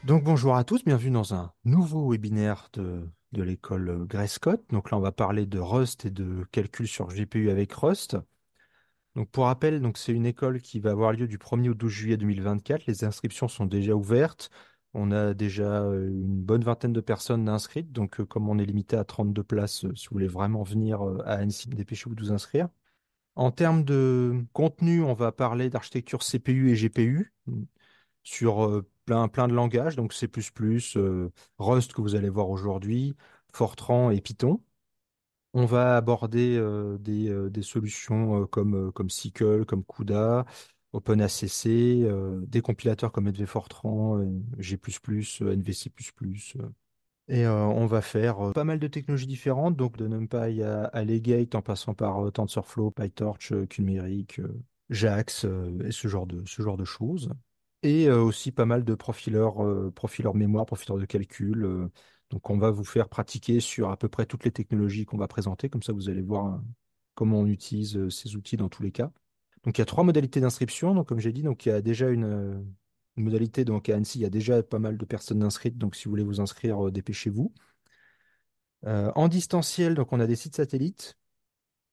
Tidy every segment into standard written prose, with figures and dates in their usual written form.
Donc bonjour à tous, bienvenue dans un nouveau webinaire de l'école Gray-Scott. Donc là, on va parler de Rust et de calcul sur GPU avec Rust. Donc pour rappel, donc c'est une école qui va avoir lieu du 1er au 12 juillet 2024. Les inscriptions sont déjà ouvertes. On a déjà une bonne vingtaine de personnes inscrites. Donc comme on est limité à 32 places, si vous voulez vraiment venir à Annecy, dépêchez-vous de vous inscrire. En termes de contenu, on va parler d'architecture CPU et GPU sur plein de langages, donc C++, Rust que vous allez voir aujourd'hui, Fortran et Python. On va aborder des solutions comme Sickle, comme CUDA, OpenACC, des compilateurs comme NV Fortran, G++, NVC++. Et on va faire pas mal de technologies différentes, donc de NumPy à Legate en passant par TensorFlow, PyTorch, Qmeric, JAX et ce genre de choses. Et aussi pas mal de profileurs mémoire, profileurs de calcul. Donc on va vous faire pratiquer sur à peu près toutes les technologies qu'on va présenter, comme ça vous allez voir comment on utilise ces outils dans tous les cas. Donc il y a trois modalités d'inscription. Donc comme j'ai dit, donc il y a déjà une modalité. Donc à Annecy, il y a déjà pas mal de personnes inscrites. Donc si vous voulez vous inscrire, dépêchez-vous. En distanciel, donc on a des sites satellites.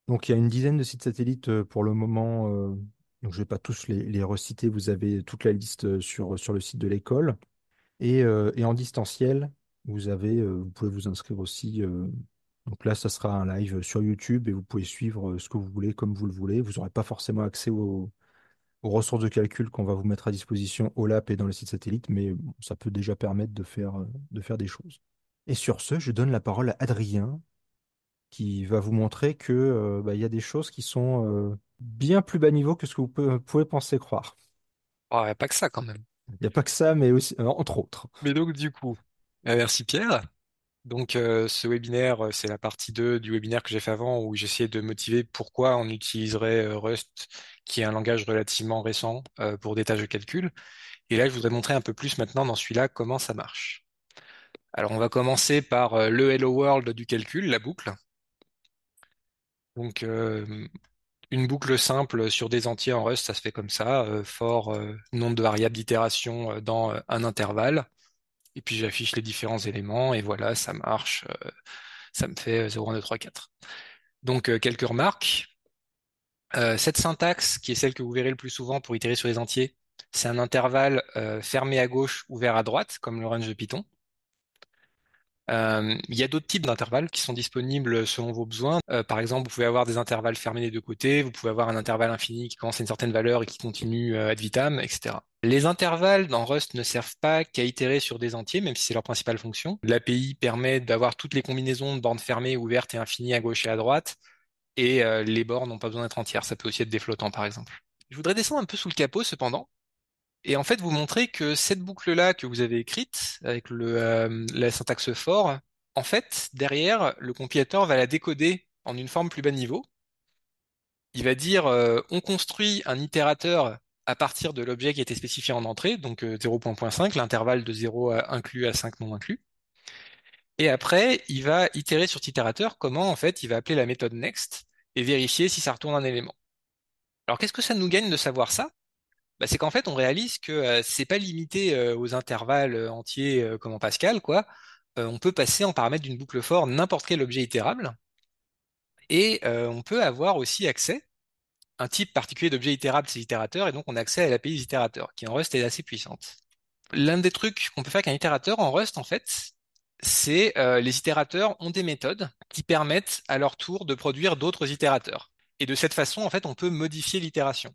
Donc il y a une dizaine de sites satellites pour le moment. Donc je ne vais pas tous les reciter. Vous avez toute la liste sur le site de l'école. Et en distanciel, vous pouvez vous inscrire aussi. Donc là, ça sera un live sur YouTube et vous pouvez suivre ce que vous voulez comme vous le voulez. Vous n'aurez pas forcément accès aux ressources de calcul qu'on va vous mettre à disposition au lab et dans le site satellite, mais bon, ça peut déjà permettre de faire des choses. Et sur ce, je donne la parole à Adrien qui va vous montrer que bah, il y a des choses qui sont bien plus bas niveau que ce que vous pouvez penser croire. Oh, y a pas que ça quand même. Il n'y a pas que ça, mais aussi, entre autres. Mais donc du coup, merci Pierre. Donc ce webinaire, c'est la partie 2 du webinaire que j'ai fait avant où j'essayais de motiver pourquoi on utiliserait Rust, qui est un langage relativement récent pour des tâches de calcul. Et là, je voudrais montrer un peu plus maintenant dans celui-là comment ça marche. Alors on va commencer par le Hello World du calcul, la boucle. Donc une boucle simple sur des entiers en Rust, ça se fait comme ça, for nombre de variables d'itération dans un intervalle. Et puis j'affiche les différents éléments et voilà, ça marche. Ça me fait 0, 1, 2, 3, 4. Donc quelques remarques. Cette syntaxe, qui est celle que vous verrez le plus souvent pour itérer sur les entiers, c'est un intervalle fermé à gauche, ouvert à droite, comme le range de Python. Il y a d'autres types d'intervalles qui sont disponibles selon vos besoins. Par exemple, vous pouvez avoir des intervalles fermés des deux côtés, vous pouvez avoir un intervalle infini qui commence à une certaine valeur et qui continue ad vitam, etc. Les intervalles dans Rust ne servent pas qu'à itérer sur des entiers, même si c'est leur principale fonction. L'API permet d'avoir toutes les combinaisons de bornes fermées, ouvertes et infinies à gauche et à droite, et les bornes n'ont pas besoin d'être entières. Ça peut aussi être des flottants, par exemple. Je voudrais descendre un peu sous le capot, cependant, et en fait, vous montrez que cette boucle-là que vous avez écrite avec la syntaxe for, en fait, derrière, le compilateur va la décoder en une forme plus bas niveau. Il va dire, on construit un itérateur à partir de l'objet qui a été spécifié en entrée, donc 0.5, l'intervalle de 0 inclus à 5 non inclus. Et après, il va itérer sur cet itérateur comment, en fait, il va appeler la méthode next et vérifier si ça retourne un élément. Alors, qu'est-ce que ça nous gagne de savoir ça? Bah, c'est qu'en fait, on réalise que c'est pas limité aux intervalles entiers comme en Pascal, quoi. On peut passer en paramètre d'une boucle for n'importe quel objet itérable, et on peut avoir aussi accès à un type particulier d'objet itérable, c'est l'itérateur, et donc on a accès à l'API des itérateurs, qui en Rust est assez puissante. L'un des trucs qu'on peut faire avec un itérateur en Rust, en fait, c'est les itérateurs ont des méthodes qui permettent à leur tour de produire d'autres itérateurs. Et de cette façon, en fait, on peut modifier l'itération.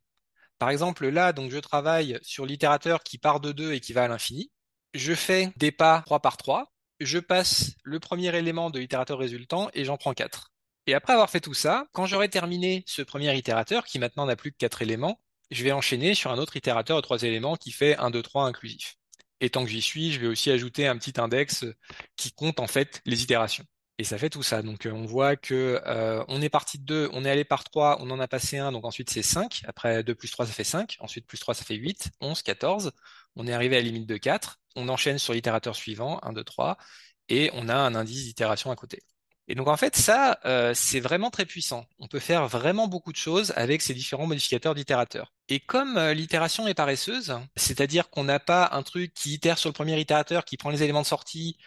Par exemple, là, donc, je travaille sur l'itérateur qui part de 2 et qui va à l'infini. Je fais des pas 3 par 3. Je passe le premier élément de l'itérateur résultant et j'en prends 4. Et après avoir fait tout ça, quand j'aurai terminé ce premier itérateur, qui maintenant n'a plus que 4 éléments, je vais enchaîner sur un autre itérateur de 3 éléments qui fait 1, 2, 3 inclusif. Et tant que j'y suis, je vais aussi ajouter un petit index qui compte en fait les itérations. Et ça fait tout ça. Donc on voit que on est parti de 2, on est allé par 3, on en a passé un, donc ensuite c'est 5. Après 2 plus 3 ça fait 5. Ensuite plus 3 ça fait 8, 11, 14. On est arrivé à la limite de 4. On enchaîne sur l'itérateur suivant, 1, 2, 3. Et on a un indice d'itération à côté. Et donc en fait c'est vraiment très puissant. On peut faire vraiment beaucoup de choses avec ces différents modificateurs d'itérateurs. Et comme l'itération est paresseuse, c'est-à-dire qu'on n'a pas un truc qui itère sur le premier itérateur, qui prend les éléments de sortie,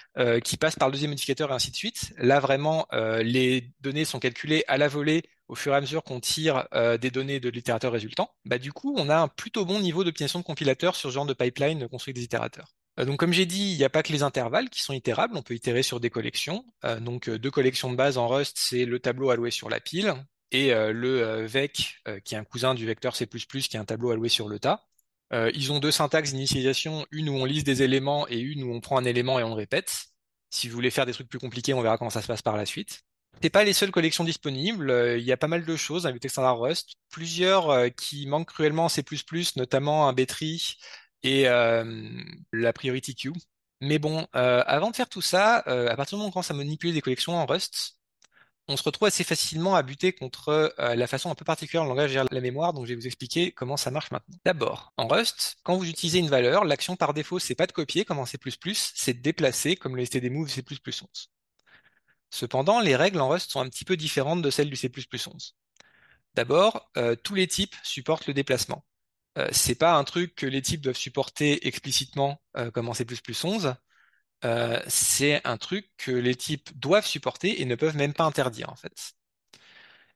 qui passe par le deuxième modificateur et ainsi de suite, là vraiment les données sont calculées à la volée au fur et à mesure qu'on tire des données de l'itérateur résultant. Bah, du coup, on a un plutôt bon niveau d'optimisation de compilateur sur ce genre de pipeline construit avec des itérateurs. Donc comme j'ai dit, il n'y a pas que les intervalles qui sont itérables, on peut itérer sur des collections. Deux collections de base en Rust, c'est le tableau alloué sur la pile, et le vec, qui est un cousin du vecteur C++, qui est un tableau alloué sur le tas. Ils ont deux syntaxes d'initialisation, une où on lise des éléments et une où on prend un élément et on le répète. Si vous voulez faire des trucs plus compliqués, on verra comment ça se passe par la suite. C'est pas les seules collections disponibles, il y a pas mal de choses dans la bibliothèque standard Rust, plusieurs qui manquent cruellement en C++, notamment un B-tree et la priority queue. Mais bon, avant de faire tout ça, à partir du moment où on commence à manipuler des collections en Rust, on se retrouve assez facilement à buter contre la façon un peu particulière dont le langage gère la mémoire, donc je vais vous expliquer comment ça marche maintenant. D'abord, en Rust, quand vous utilisez une valeur, l'action par défaut, c'est pas de copier comme en C++, c'est de déplacer comme le stdmove C++11. Cependant, les règles en Rust sont un petit peu différentes de celles du C++11. D'abord, tous les types supportent le déplacement. C'est pas un truc que les types doivent supporter explicitement comme en C++11, c'est un truc que les types doivent supporter et ne peuvent même pas interdire en fait.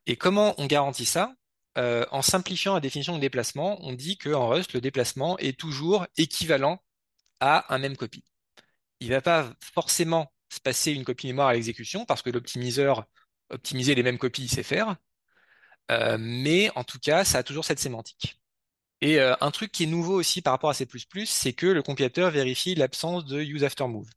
Et comment on garantit ça? En simplifiant la définition de déplacement, on dit qu'en Rust, le déplacement est toujours équivalent à un même copie. Il ne va pas forcément se passer une copie mémoire à l'exécution, parce que l'optimiseur, optimiser les mêmes copies, il sait faire, mais en tout cas, ça a toujours cette sémantique. Et un truc qui est nouveau aussi par rapport à C++, c'est que le compilateur vérifie l'absence de use after move.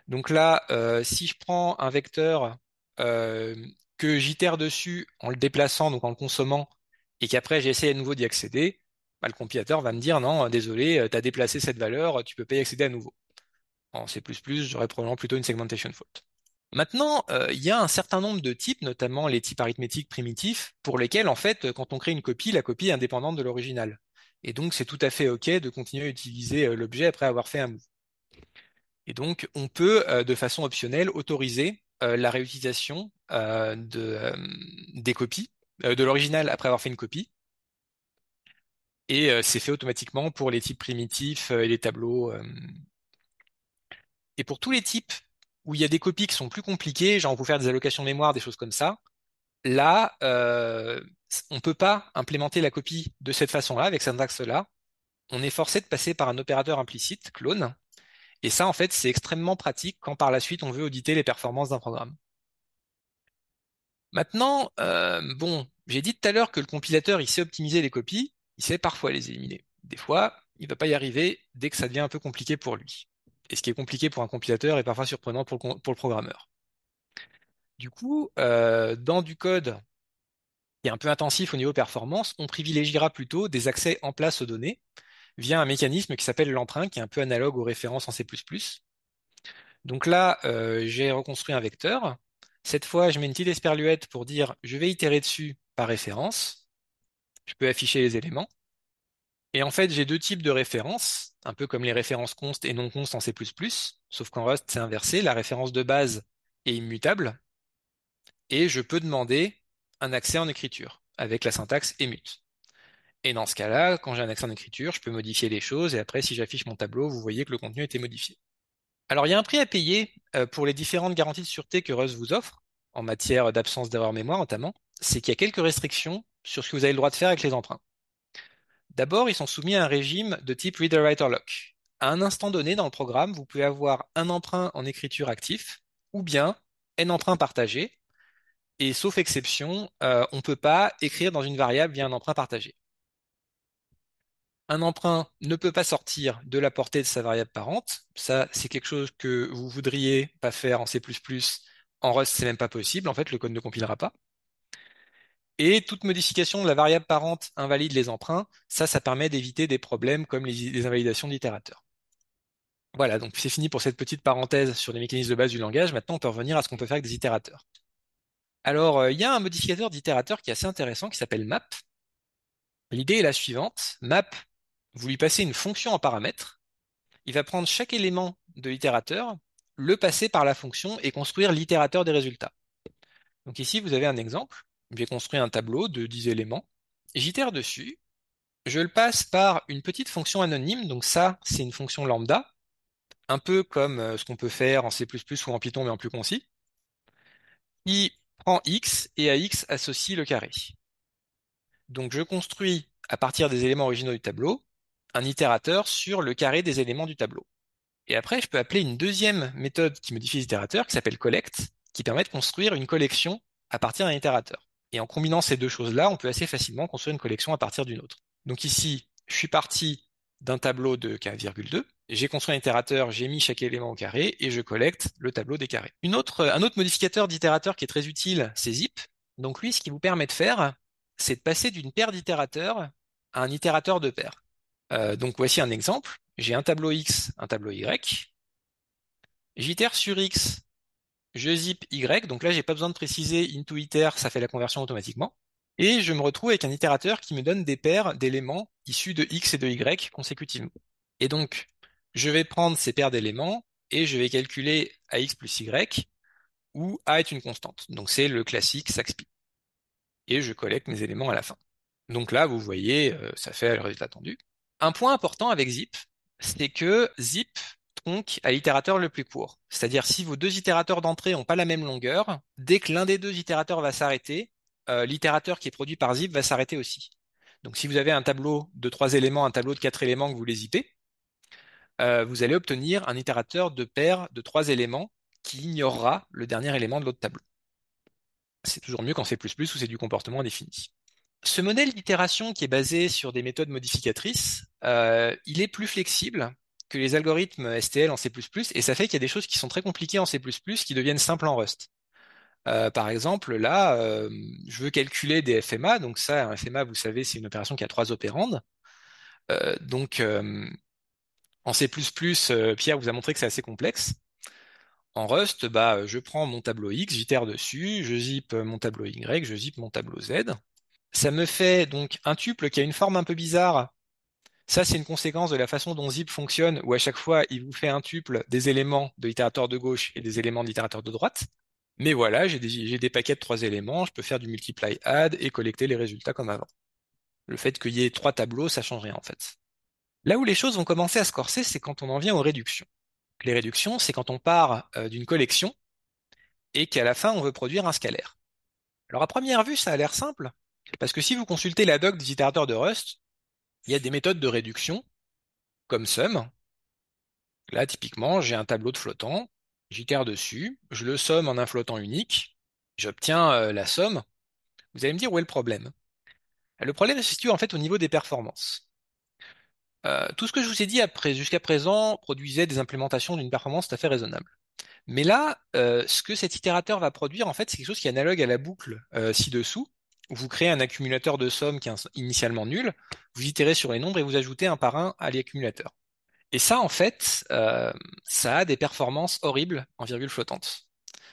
Donc là, si je prends un vecteur euh, que j'itère dessus en le déplaçant, donc en le consommant, et qu'après j'essaie à nouveau d'y accéder, bah, le compilateur va me dire non, désolé, tu as déplacé cette valeur, tu peux pas y accéder à nouveau. En C++, j'aurais probablement plutôt une segmentation fault. Maintenant, il y a un certain nombre de types, notamment les types arithmétiques primitifs, pour lesquels en fait, quand on crée une copie, la copie est indépendante de l'original. Et donc c'est tout à fait OK de continuer à utiliser l'objet après avoir fait un move. Et donc, on peut, de façon optionnelle, autoriser la réutilisation des copies, de l'original après avoir fait une copie. Et c'est fait automatiquement pour les types primitifs et les tableaux. Et pour tous les types où il y a des copies qui sont plus compliquées, genre on peut faire des allocations de mémoire, des choses comme ça, là, on peut pas implémenter la copie de cette façon-là, avec cette syntaxe-là. On est forcé de passer par un opérateur implicite, clone. Et ça, en fait, c'est extrêmement pratique quand par la suite on veut auditer les performances d'un programme. Maintenant, bon, j'ai dit tout à l'heure que le compilateur, il sait optimiser les copies, il sait parfois les éliminer. Des fois, il va pas y arriver dès que ça devient un peu compliqué pour lui. Et ce qui est compliqué pour un compilateur est parfois surprenant pour le programmeur. Du coup, dans du code qui est un peu intensif au niveau performance, on privilégiera plutôt des accès en place aux données via un mécanisme qui s'appelle l'emprunt, qui est un peu analogue aux références en C++. Donc là, j'ai reconstruit un vecteur. Cette fois, je mets une petite esperluette pour dire je vais itérer dessus par référence. Je peux afficher les éléments. Et en fait, j'ai deux types de références, un peu comme les références const et non const en C++, sauf qu'en Rust, c'est inversé. La référence de base est immutable et je peux demander un accès en écriture avec la syntaxe emut. Et dans ce cas-là, quand j'ai un accès en écriture, je peux modifier les choses et après, si j'affiche mon tableau, vous voyez que le contenu a été modifié. Alors, il y a un prix à payer pour les différentes garanties de sûreté que Rust vous offre, en matière d'absence d'erreur mémoire notamment, c'est qu'il y a quelques restrictions sur ce que vous avez le droit de faire avec les emprunts. D'abord, ils sont soumis à un régime de type reader-writer-lock. À un instant donné dans le programme, vous pouvez avoir un emprunt en écriture actif, ou bien un emprunt partagé, et sauf exception, on ne peut pas écrire dans une variable via un emprunt partagé. Un emprunt ne peut pas sortir de la portée de sa variable parente. Ça, c'est quelque chose que vous voudriez pas faire en C++. En Rust, c'est même pas possible. En fait, le code ne compilera pas. Et toute modification de la variable parente invalide les emprunts. Ça permet d'éviter des problèmes comme les invalidations d'itérateurs. Voilà, donc c'est fini pour cette petite parenthèse sur les mécanismes de base du langage. Maintenant, on peut revenir à ce qu'on peut faire avec des itérateurs. Alors, il y a un modificateur d'itérateur qui est assez intéressant qui s'appelle map. L'idée est la suivante. Map, vous lui passez une fonction en paramètre. Il va prendre chaque élément de l'itérateur, le passer par la fonction et construire l'itérateur des résultats. Donc ici, vous avez un exemple. J'ai construit un tableau de 10 éléments. J'itère dessus Je le passe par une petite fonction anonyme, donc ça, c'est une fonction lambda, un peu comme ce qu'on peut faire en C++ ou en Python, mais en plus concis, qui prend x et à x associe le carré. Donc je construis, à partir des éléments originaux du tableau, un itérateur sur le carré des éléments du tableau. Et après, je peux appeler une deuxième méthode qui modifie l'itérateur, qui s'appelle collect, qui permet de construire une collection à partir d'un itérateur. Et en combinant ces deux choses-là, on peut assez facilement construire une collection à partir d'une autre. Donc ici, je suis parti d'un tableau de k,2, j'ai construit un itérateur, j'ai mis chaque élément au carré, et je collecte le tableau des carrés. Un autre modificateur d'itérateur qui est très utile, c'est zip. Donc lui, ce qui vous permet de faire, c'est de passer d'une paire d'itérateurs à un itérateur de paire. Donc voici un exemple. J'ai un tableau X, un tableau Y. J'itère sur X, je zip Y. Donc là, j'ai pas besoin de préciser into iter, ça fait la conversion automatiquement. Et je me retrouve avec un itérateur qui me donne des paires d'éléments issus de X et de Y consécutivement. Et donc, je vais prendre ces paires d'éléments et je vais calculer AX plus Y, où A est une constante. Donc c'est le classique SAXPY. Et je collecte mes éléments à la fin. Donc là, vous voyez, ça fait le résultat attendu. Un point important avec zip, c'est que zip tronque à l'itérateur le plus court. C'est-à-dire si vos deux itérateurs d'entrée n'ont pas la même longueur, dès que l'un des deux itérateurs va s'arrêter, l'itérateur qui est produit par zip va s'arrêter aussi. Donc si vous avez un tableau de 3 éléments, un tableau de 4 éléments que vous les zippez, vous allez obtenir un itérateur de paire de 3 éléments qui ignorera le dernier élément de l'autre tableau. C'est toujours mieux quand c'est plus où c'est du comportement indéfini. Ce modèle d'itération qui est basé sur des méthodes modificatrices, il est plus flexible que les algorithmes STL en C++, et ça fait qu'il y a des choses qui sont très compliquées en C++ qui deviennent simples en Rust. Par exemple, là, je veux calculer des FMA, donc ça, un FMA, vous savez, c'est une opération qui a 3 opérandes. Donc, en C++, Pierre vous a montré que c'est assez complexe. En Rust, bah, je prends mon tableau X, j'itère dessus, je zip mon tableau Y, je zip mon tableau Z. Ça me fait donc un tuple qui a une forme un peu bizarre. Ça, c'est une conséquence de la façon dont zip fonctionne, où à chaque fois, il vous fait un tuple des éléments de l'itérateur de gauche et des éléments de l'itérateur de droite. Mais voilà, j'ai des paquets de 3 éléments, je peux faire du multiply add et collecter les résultats comme avant. Le fait qu'il y ait 3 tableaux, ça change rien en fait. Là où les choses vont commencer à se corser, c'est quand on en vient aux réductions. Les réductions, c'est quand on part d'une collection et qu'à la fin, on veut produire un scalaire. Alors à première vue, ça a l'air simple, parce que si vous consultez la doc des itérateurs de Rust, il y a des méthodes de réduction, comme sum. Là, typiquement, j'ai un tableau de flottants, j'itère dessus, je le somme en un flottant unique, j'obtiens la somme. Vous allez me dire où est le problème? Le problème se situe en fait au niveau des performances. Tout ce que je vous ai dit jusqu'à présent produisait des implémentations d'une performance tout à fait raisonnable. Mais là, ce que cet itérateur va produire, en fait, c'est quelque chose qui est analogue à la boucle ci-dessous, où vous créez un accumulateur de somme qui est initialement nul, vous itérez sur les nombres et vous ajoutez un par un à l'accumulateur. Et ça, en fait, ça a des performances horribles en virgule flottante.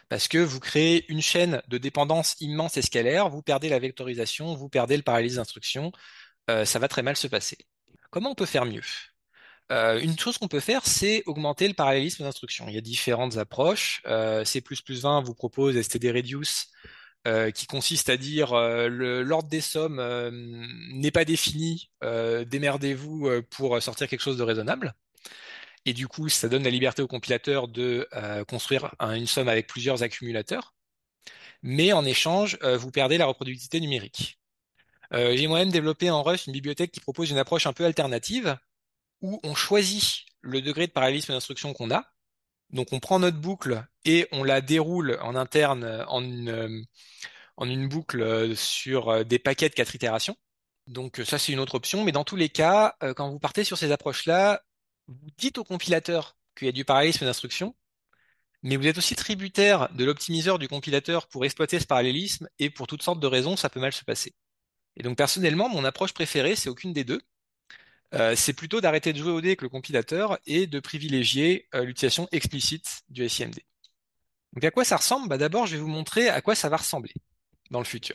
Parce que vous créez une chaîne de dépendance immense et scalaire, vous perdez la vectorisation, vous perdez le parallélisme d'instruction, ça va très mal se passer. Comment on peut faire mieux? Une chose qu'on peut faire, c'est augmenter le parallélisme d'instruction. Il y a différentes approches. C++20 vous propose std-reduce, qui consiste à dire l'ordre des sommes n'est pas défini, démerdez-vous pour sortir quelque chose de raisonnable. Et du coup, ça donne la liberté au compilateur de construire une somme avec plusieurs accumulateurs. Mais en échange, vous perdez la reproductibilité numérique. J'ai moi-même développé en Rust une bibliothèque qui propose une approche un peu alternative où on choisit le degré de parallélisme d'instruction qu'on a. Donc on prend notre boucle et on la déroule en interne en une boucle sur des paquets de 4 itérations. Donc ça c'est une autre option, mais dans tous les cas, quand vous partez sur ces approches-là, vous dites au compilateur qu'il y a du parallélisme d'instruction, mais vous êtes aussi tributaire de l'optimiseur du compilateur pour exploiter ce parallélisme, et pour toutes sortes de raisons, ça peut mal se passer. Et donc personnellement, mon approche préférée, c'est aucune des deux. C'est plutôt d'arrêter de jouer au dé avec le compilateur et de privilégier l'utilisation explicite du SIMD. Donc à quoi ça ressemble? Bah, d'abord, je vais vous montrer à quoi ça va ressembler dans le futur.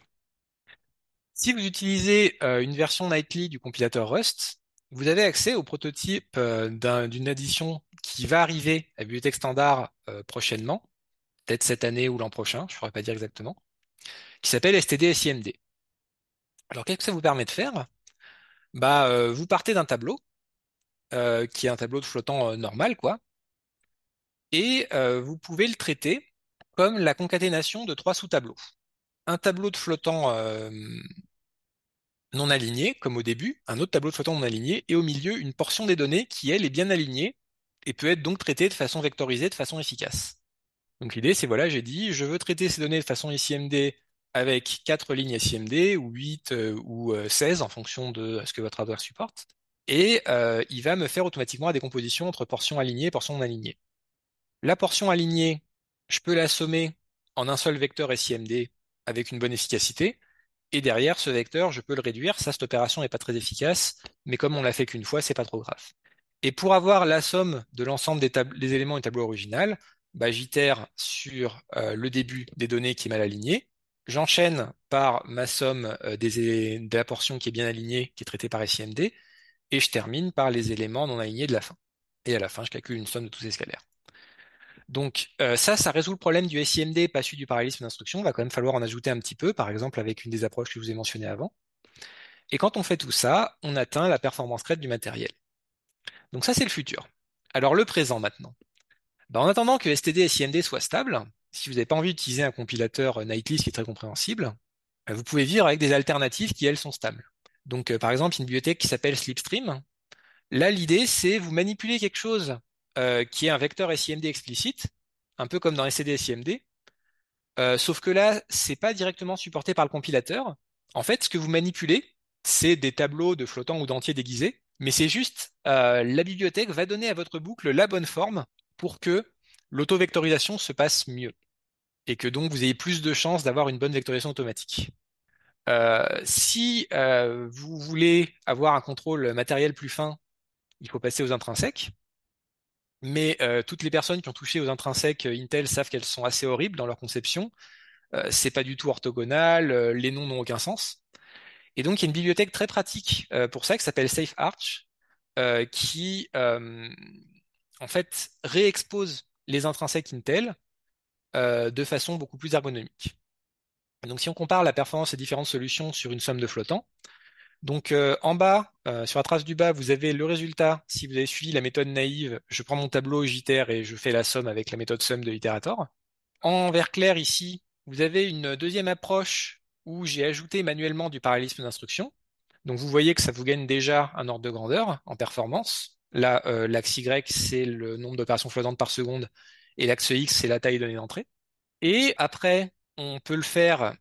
Si vous utilisez une version nightly du compilateur Rust, vous avez accès au prototype d'une addition qui va arriver à Bibliothèque Standard prochainement, peut-être cette année ou l'an prochain, je ne saurais pas dire exactement, qui s'appelle std-simd. Alors qu'est-ce que ça vous permet de faire? Vous partez d'un tableau, qui est un tableau de flottant normal, quoi, et vous pouvez le traiter comme la concaténation de trois sous-tableaux. Un tableau de flottant non aligné, comme au début, un autre tableau de flottant non aligné, et au milieu, une portion des données qui, elle, est bien alignée et peut être donc traitée de façon vectorisée, de façon efficace. Donc l'idée, c'est voilà, j'ai dit, je veux traiter ces données de façon SIMD avec 4 lignes SIMD, ou 8 ou 16, en fonction de ce que votre hardware supporte. Et il va me faire automatiquement la décomposition entre portions alignées et portions non alignées. La portion alignée, je peux la sommer en un seul vecteur SIMD avec une bonne efficacité. Et derrière, ce vecteur, je peux le réduire. Ça, cette opération n'est pas très efficace, mais comme on l'a fait qu'une fois, c'est pas trop grave. Et pour avoir la somme de l'ensemble des éléments du tableau original, j'itère sur le début des données qui est mal aligné. J'enchaîne par ma somme de la portion qui est bien alignée, qui est traitée par SIMD, et je termine par les éléments non alignés de la fin. Et à la fin, je calcule une somme de tous ces scalaires. Donc ça résout le problème du SIMD, pas celui du parallélisme d'instruction. Il va quand même falloir en ajouter un petit peu, par exemple avec une des approches que je vous ai mentionnées avant. Et quand on fait tout ça, on atteint la performance crête du matériel. Donc ça, c'est le futur. Alors le présent maintenant. En attendant que STD et SIMD soient stables, si vous n'avez pas envie d'utiliser un compilateur Nightlist qui est très compréhensible, vous pouvez vivre avec des alternatives qui, elles, sont stables. Donc par exemple, une bibliothèque qui s'appelle Slipstream. Là, l'idée, c'est vous manipuler quelque chose qui est un vecteur SIMD explicite, un peu comme dans STD et SIMD, sauf que là, c'est pas directement supporté par le compilateur. En fait, ce que vous manipulez, c'est des tableaux de flottants ou d'entiers déguisés, mais c'est juste la bibliothèque va donner à votre boucle la bonne forme pour que l'auto-vectorisation se passe mieux et que donc vous ayez plus de chances d'avoir une bonne vectorisation automatique. Si vous voulez avoir un contrôle matériel plus fin, il faut passer aux intrinsèques. Mais toutes les personnes qui ont touché aux intrinsèques Intel savent qu'elles sont assez horribles dans leur conception. C'est pas du tout orthogonal, les noms n'ont aucun sens. Et donc il y a une bibliothèque très pratique pour ça qui s'appelle SafeArch, qui en fait réexpose les intrinsèques Intel de façon beaucoup plus ergonomique. Donc si on compare la performance des différentes solutions sur une somme de flottants, donc en bas, sur la trace du bas, vous avez le résultat. Si vous avez suivi la méthode naïve, je prends mon tableau, j'itère et je fais la somme avec la méthode sum de l'itérator. En vert clair ici, vous avez une deuxième approche où j'ai ajouté manuellement du parallélisme d'instruction. Donc vous voyez que ça vous gagne déjà un ordre de grandeur en performance. Là, l'axe Y, c'est le nombre d'opérations flottantes par seconde, et l'axe X, c'est la taille donnée d'entrée. Et après, on peut le faire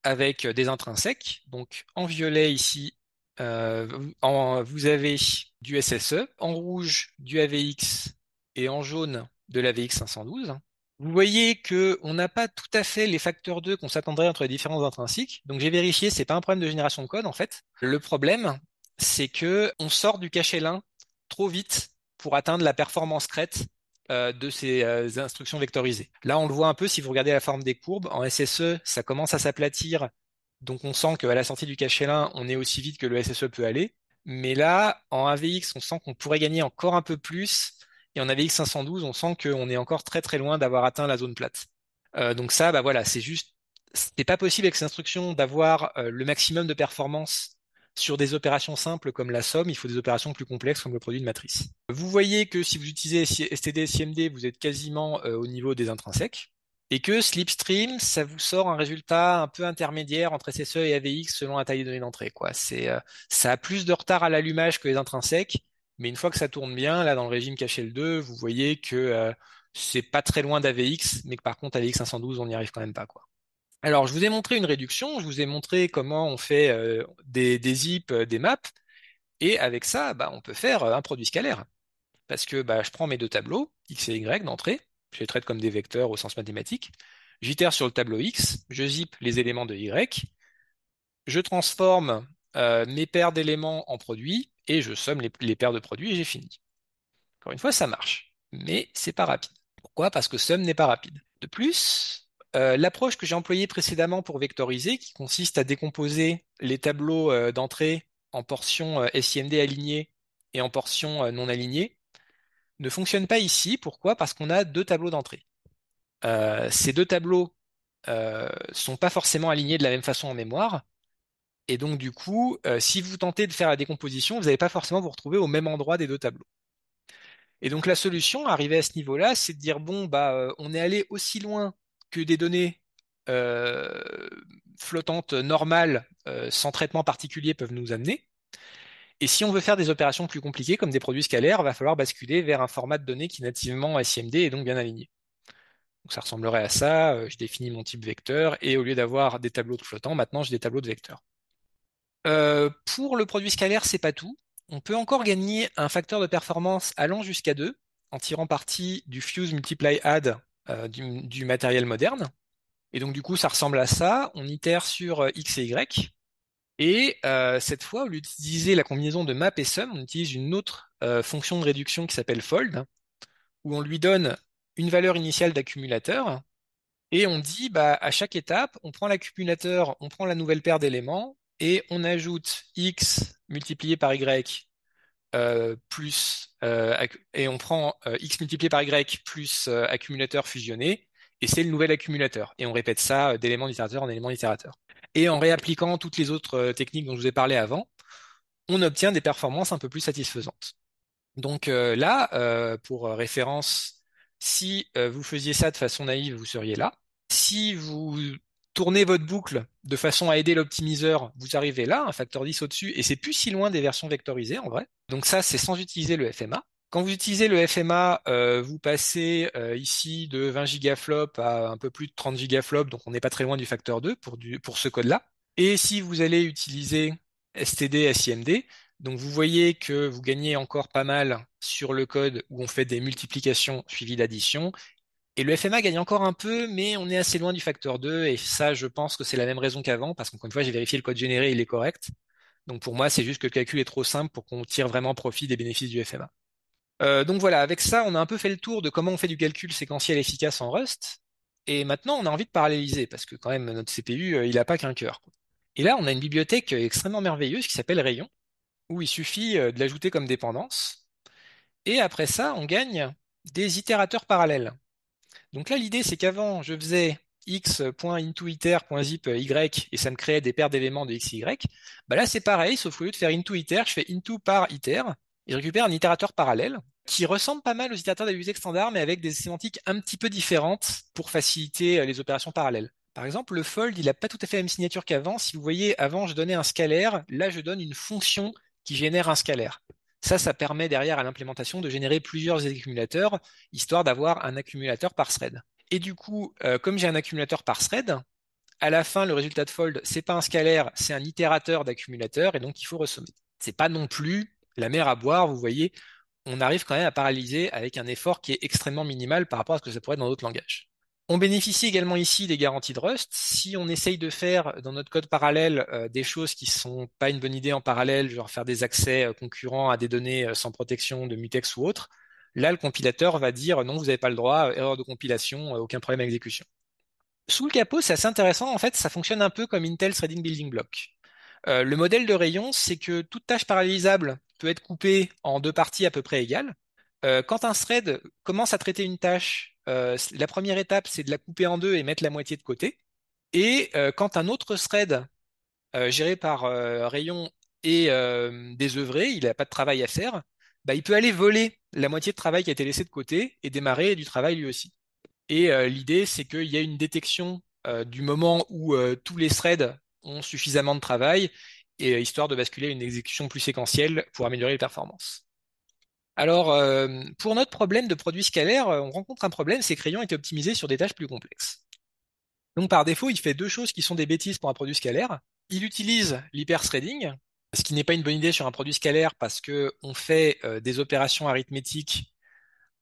avec des intrinsèques. Donc en violet ici, vous avez du SSE, en rouge du AVX et en jaune de l'AVX 512. Vous voyez que on n'a pas tout à fait les facteurs 2 qu'on s'attendrait entre les différences intrinsiques. Donc j'ai vérifié, c'est pas un problème de génération de code en fait. Le problème, c'est que on sort du cache lin trop vite pour atteindre la performance crête de ces instructions vectorisées. Là, on le voit un peu si vous regardez la forme des courbes. En SSE, ça commence à s'aplatir. Donc on sent qu'à la sortie du cache lin, on est aussi vite que le SSE peut aller. Mais là, en AVX, on sent qu'on pourrait gagner encore un peu plus. Et en AVX 512, on sent qu'on est encore très très loin d'avoir atteint la zone plate. Donc ça, voilà, c'est pas possible avec ces instructions d'avoir le maximum de performance sur des opérations simples comme la somme. Il faut des opérations plus complexes comme le produit de matrice. Vous voyez que si vous utilisez STD et SIMD, vous êtes quasiment au niveau des intrinsèques. Et que Slipstream, ça vous sort un résultat un peu intermédiaire entre SSE et AVX selon la taille des données d'entrée, quoi. Ça a plus de retard à l'allumage que les intrinsèques, mais une fois que ça tourne bien, là, dans le régime caché 2, vous voyez que c'est pas très loin d'AVX, mais que par contre, AVX 512, on n'y arrive quand même pas, quoi. Alors, je vous ai montré une réduction, je vous ai montré comment on fait des zips, des maps, et avec ça, on peut faire un produit scalaire. Parce que je prends mes deux tableaux, X et Y d'entrée, je les traite comme des vecteurs au sens mathématique, j'itère sur le tableau X, je zip les éléments de Y, je transforme mes paires d'éléments en produits, et je somme les paires de produits, et j'ai fini. Encore une fois, ça marche, mais c'est pas rapide. Pourquoi? Parce que sum n'est pas rapide. De plus, l'approche que j'ai employée précédemment pour vectoriser, qui consiste à décomposer les tableaux d'entrée en portions SIMD alignées et en portions non alignées, ne fonctionne pas ici. Pourquoi? Parce qu'on a deux tableaux d'entrée. Ces deux tableaux sont pas forcément alignés de la même façon en mémoire, Et donc, du coup, si vous tentez de faire la décomposition, vous n'allez pas forcément vous retrouver au même endroit des deux tableaux. Et donc, la solution, arrivée à ce niveau-là, c'est de dire, bon, on est allé aussi loin que des données euh, flottantes normales, sans traitement particulier, peuvent nous amener. Et si on veut faire des opérations plus compliquées, comme des produits scalaires, il va falloir basculer vers un format de données qui est nativement SIMD et donc bien aligné. Donc ça ressemblerait à ça, je définis mon type vecteur, et au lieu d'avoir des tableaux de flottants, maintenant j'ai des tableaux de vecteurs. Pour le produit scalaire, c'est pas tout. On peut encore gagner un facteur de performance allant jusqu'à 2, en tirant parti du fuse multiply add du matériel moderne. Et donc du coup, ça ressemble à ça. On itère sur x et y. Et cette fois, au lieu d'utiliser la combinaison de map et sum, on utilise une autre fonction de réduction qui s'appelle fold, où on lui donne une valeur initiale d'accumulateur, et on dit, à chaque étape, on prend l'accumulateur, on prend la nouvelle paire d'éléments, et on ajoute x multiplié par y et on prend x multiplié par y plus accumulateur fusionné, et c'est le nouvel accumulateur. Et on répète ça d'élément d'itérateur en élément d'itérateur. Et en réappliquant toutes les autres techniques dont je vous ai parlé avant, on obtient des performances un peu plus satisfaisantes. Donc là, pour référence, si vous faisiez ça de façon naïve, vous seriez là. Si vous tournez votre boucle de façon à aider l'optimiseur, vous arrivez là, un facteur 10 au-dessus, et c'est plus si loin des versions vectorisées en vrai. Donc ça, c'est sans utiliser le FMA. Quand vous utilisez le FMA, vous passez ici de 20 gigaflops à un peu plus de 30 gigaflops, donc on n'est pas très loin du facteur 2 pour ce code-là. Et si vous allez utiliser STD, SIMD, donc vous voyez que vous gagnez encore pas mal sur le code où on fait des multiplications suivies d'addition. Et le FMA gagne encore un peu, mais on est assez loin du facteur 2. Et ça, je pense que c'est la même raison qu'avant, parce qu'encore une fois, j'ai vérifié le code généré, il est correct. Donc pour moi, c'est juste que le calcul est trop simple pour qu'on tire vraiment profit des bénéfices du FMA. Donc voilà, avec ça, on a un peu fait le tour de comment on fait du calcul séquentiel efficace en Rust. Et maintenant, on a envie de paralléliser, parce que quand même, notre CPU, il n'a pas qu'un cœur, quoi. Et là, on a une bibliothèque extrêmement merveilleuse qui s'appelle Rayon, où il suffit de l'ajouter comme dépendance. Et après ça, on gagne des itérateurs parallèles. Donc là, l'idée, c'est qu'avant, je faisais x.intoiter.zip y et ça me créait des paires d'éléments de x et y. Là, c'est pareil, sauf qu'au lieu de faire into-iter, je fais into par iter et je récupère un itérateur parallèle qui ressemble pas mal aux itérateurs de la bibliothèque standard, mais avec des sémantiques un petit peu différentes pour faciliter les opérations parallèles. Par exemple, le fold, il n'a pas tout à fait la même signature qu'avant. Si vous voyez, avant, je donnais un scalaire, là, je donne une fonction qui génère un scalaire. Ça permet derrière à l'implémentation de générer plusieurs accumulateurs, histoire d'avoir un accumulateur par thread. Et du coup, comme j'ai un accumulateur par thread, à la fin, le résultat de fold, c'est pas un scalaire, c'est un itérateur d'accumulateur, et donc il faut ressommer. C'est pas non plus la mer à boire, vous voyez, on arrive quand même à paralyser avec un effort qui est extrêmement minimal par rapport à ce que ça pourrait être dans d'autres langages. On bénéficie également ici des garanties de Rust. Si on essaye de faire dans notre code parallèle des choses qui sont pas une bonne idée en parallèle, genre faire des accès concurrents à des données sans protection de mutex ou autre, là le compilateur va dire non, vous n'avez pas le droit, erreur de compilation, aucun problème à exécution. Sous le capot, c'est assez intéressant. En fait, ça fonctionne un peu comme Intel Threading Building Block. Le modèle de rayon, c'est que toute tâche parallélisable peut être coupée en deux parties à peu près égales. Quand un thread commence à traiter une tâche, la première étape, c'est de la couper en deux et mettre la moitié de côté. Et quand un autre thread géré par rayon est désœuvré, il n'a pas de travail à faire, il peut aller voler la moitié de travail qui a été laissé de côté et démarrer du travail lui aussi. Et l'idée, c'est qu'il y a une détection du moment où tous les threads ont suffisamment de travail, et histoire de basculer à une exécution plus séquentielle pour améliorer les performances. Alors, pour notre problème de produit scalaire, on rencontre un problème, c'est que Rayon est optimisé sur des tâches plus complexes. Donc par défaut, il fait deux choses qui sont des bêtises pour un produit scalaire. Il utilise l'hyperthreading, ce qui n'est pas une bonne idée sur un produit scalaire parce que on fait des opérations arithmétiques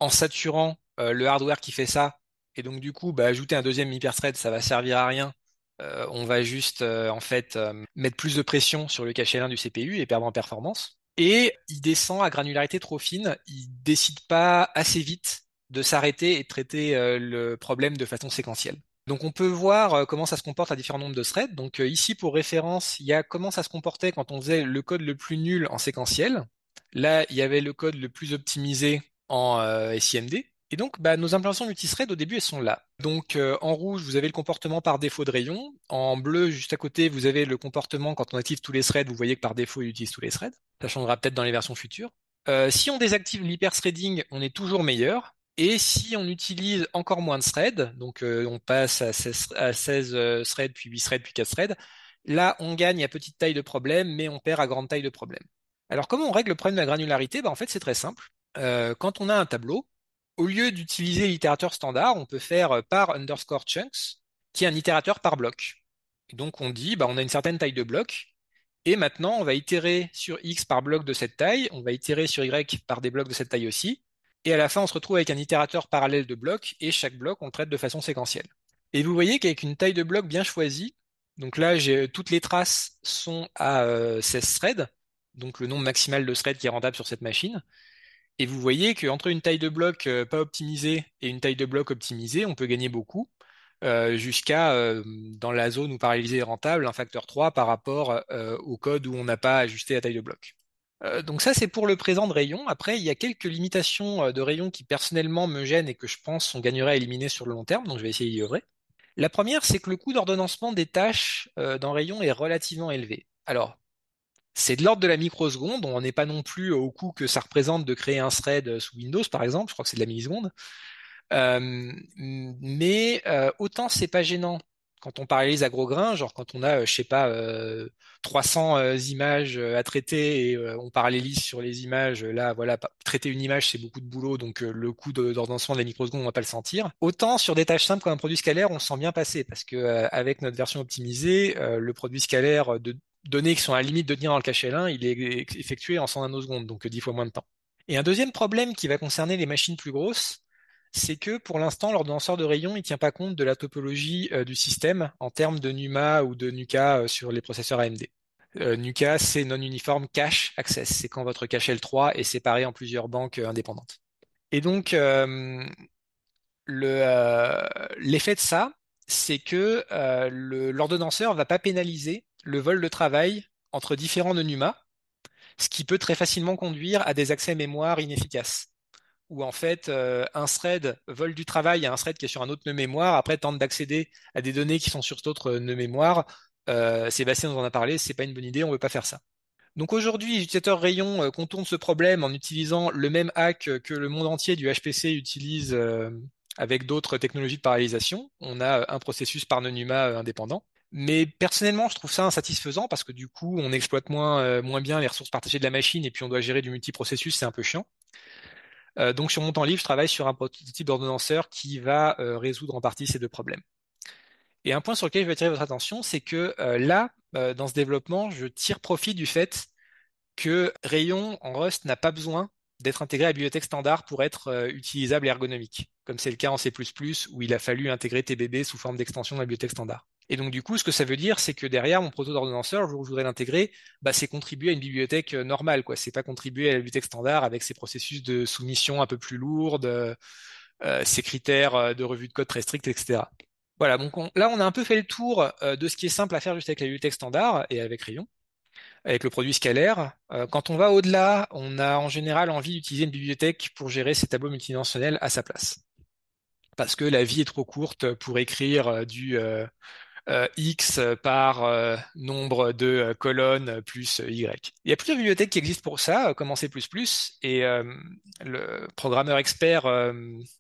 en saturant le hardware qui fait ça. Et donc du coup, ajouter un deuxième hyperthread, ça va servir à rien. On va juste en fait mettre plus de pression sur le cache L1 du CPU et perdre en performance. Et il descend à granularité trop fine. Il décide pas assez vite de s'arrêter et de traiter le problème de façon séquentielle. Donc on peut voir comment ça se comporte à différents nombres de threads. Donc ici pour référence, il y a comment ça se comportait quand on faisait le code le plus nul en séquentiel. Là, il y avait le code le plus optimisé en SIMD. Et donc, nos implémentations multithread, au début, elles sont là. Donc, en rouge, vous avez le comportement par défaut de rayon. En bleu, juste à côté, vous avez le comportement quand on active tous les threads. Vous voyez que par défaut, il utilise tous les threads. Ça changera peut-être dans les versions futures. Si on désactive l'hyper-threading, on est toujours meilleur. Et si on utilise encore moins de threads, donc on passe à 16 threads, puis 8 threads, puis 4 threads, là, on gagne à petite taille de problème, mais on perd à grande taille de problème. Alors, comment on règle le problème de la granularité? En fait, c'est très simple. Quand on a un tableau, au lieu d'utiliser l'itérateur standard, on peut faire par underscore chunks, qui est un itérateur par bloc. Et donc on dit, on a une certaine taille de bloc, et maintenant on va itérer sur X par bloc de cette taille, on va itérer sur Y par des blocs de cette taille aussi, et à la fin on se retrouve avec un itérateur parallèle de blocs, et chaque bloc on le traite de façon séquentielle. Et vous voyez qu'avec une taille de bloc bien choisie, donc là toutes les traces sont à 16 threads, donc le nombre maximal de threads qui est rentable sur cette machine, et vous voyez qu'entre une taille de bloc pas optimisée et une taille de bloc optimisée, on peut gagner beaucoup, jusqu'à, dans la zone où paralysé est rentable, un facteur 3 par rapport au code où on n'a pas ajusté la taille de bloc. Donc ça, c'est pour le présent de rayon. Après, il y a quelques limitations de rayon qui personnellement me gênent et que je pense on gagnerait à éliminer sur le long terme, donc je vais essayer d'y œuvrer. La première, c'est que le coût d'ordonnancement des tâches dans rayon est relativement élevé. Alors, c'est de l'ordre de la microseconde. On n'est pas non plus au coût que ça représente de créer un thread sous Windows, par exemple. Je crois que c'est de la milliseconde. Mais autant c'est pas gênant quand on parallélise à gros grains, genre quand on a, je sais pas, 300 images à traiter et on parallélise sur les images. Là, voilà, traiter une image, c'est beaucoup de boulot, donc le coût d'ordonnancement de la microseconde, on va pas le sentir. Autant sur des tâches simples comme un produit scalaire, on se sent bien passer parce que avec notre version optimisée, le produit scalaire de données qui sont à la limite de tenir dans le cache L1, il est effectué en 100 nanosecondes, donc 10 fois moins de temps. Et un deuxième problème qui va concerner les machines plus grosses, c'est que pour l'instant, l'ordonnanceur de rayon, il tient pas compte de la topologie du système en termes de NUMA ou de NUCA sur les processeurs AMD. NUCA, c'est Non-Uniform Cache Access. C'est quand votre cache L3 est séparé en plusieurs banques indépendantes. Et donc, l'effet de ça, c'est que l'ordonnanceur va pas pénaliser le vol de travail entre différents nœuds NUMA, ce qui peut très facilement conduire à des accès mémoire inefficaces où en fait un thread vole du travail à un thread qui est sur un autre nœud mémoire, après tente d'accéder à des données qui sont sur d'autres nœuds mémoire. Sébastien nous en a parlé, c'est pas une bonne idée, on veut pas faire ça. Donc aujourd'hui, les utilisateurs Rayon contournent ce problème en utilisant le même hack que le monde entier du HPC utilise avec d'autres technologies de parallélisation. On a un processus par nœud NUMA indépendant. Mais personnellement, je trouve ça insatisfaisant parce que du coup, on exploite moins bien les ressources partagées de la machine et puis on doit gérer du multiprocessus, c'est un peu chiant. Donc sur mon temps libre, je travaille sur un prototype d'ordonnanceur qui va résoudre en partie ces deux problèmes. Et un point sur lequel je vais attirer votre attention, c'est que là, dans ce développement, je tire profit du fait que Rayon en Rust n'a pas besoin d'être intégré à la bibliothèque standard pour être utilisable et ergonomique, comme c'est le cas en C++ où il a fallu intégrer TBB sous forme d'extension de la bibliothèque standard. Et donc du coup, ce que ça veut dire, c'est que derrière mon proto d'ordonnanceur, le jour où je voudrais l'intégrer, c'est contribuer à une bibliothèque normale, quoi. C'est pas contribuer à la bibliothèque standard avec ses processus de soumission un peu plus lourdes, ses critères de revue de code très stricts, etc. Voilà, donc là on a un peu fait le tour de ce qui est simple à faire juste avec la bibliothèque standard et avec Rayon avec le produit scalaire. Quand on va au-delà, on a en général envie d'utiliser une bibliothèque pour gérer ces tableaux multidimensionnels à sa place. Parce que la vie est trop courte pour écrire du X par nombre de colonnes plus Y. Il y a plusieurs bibliothèques qui existent pour ça, comme en C++, et le programmeur expert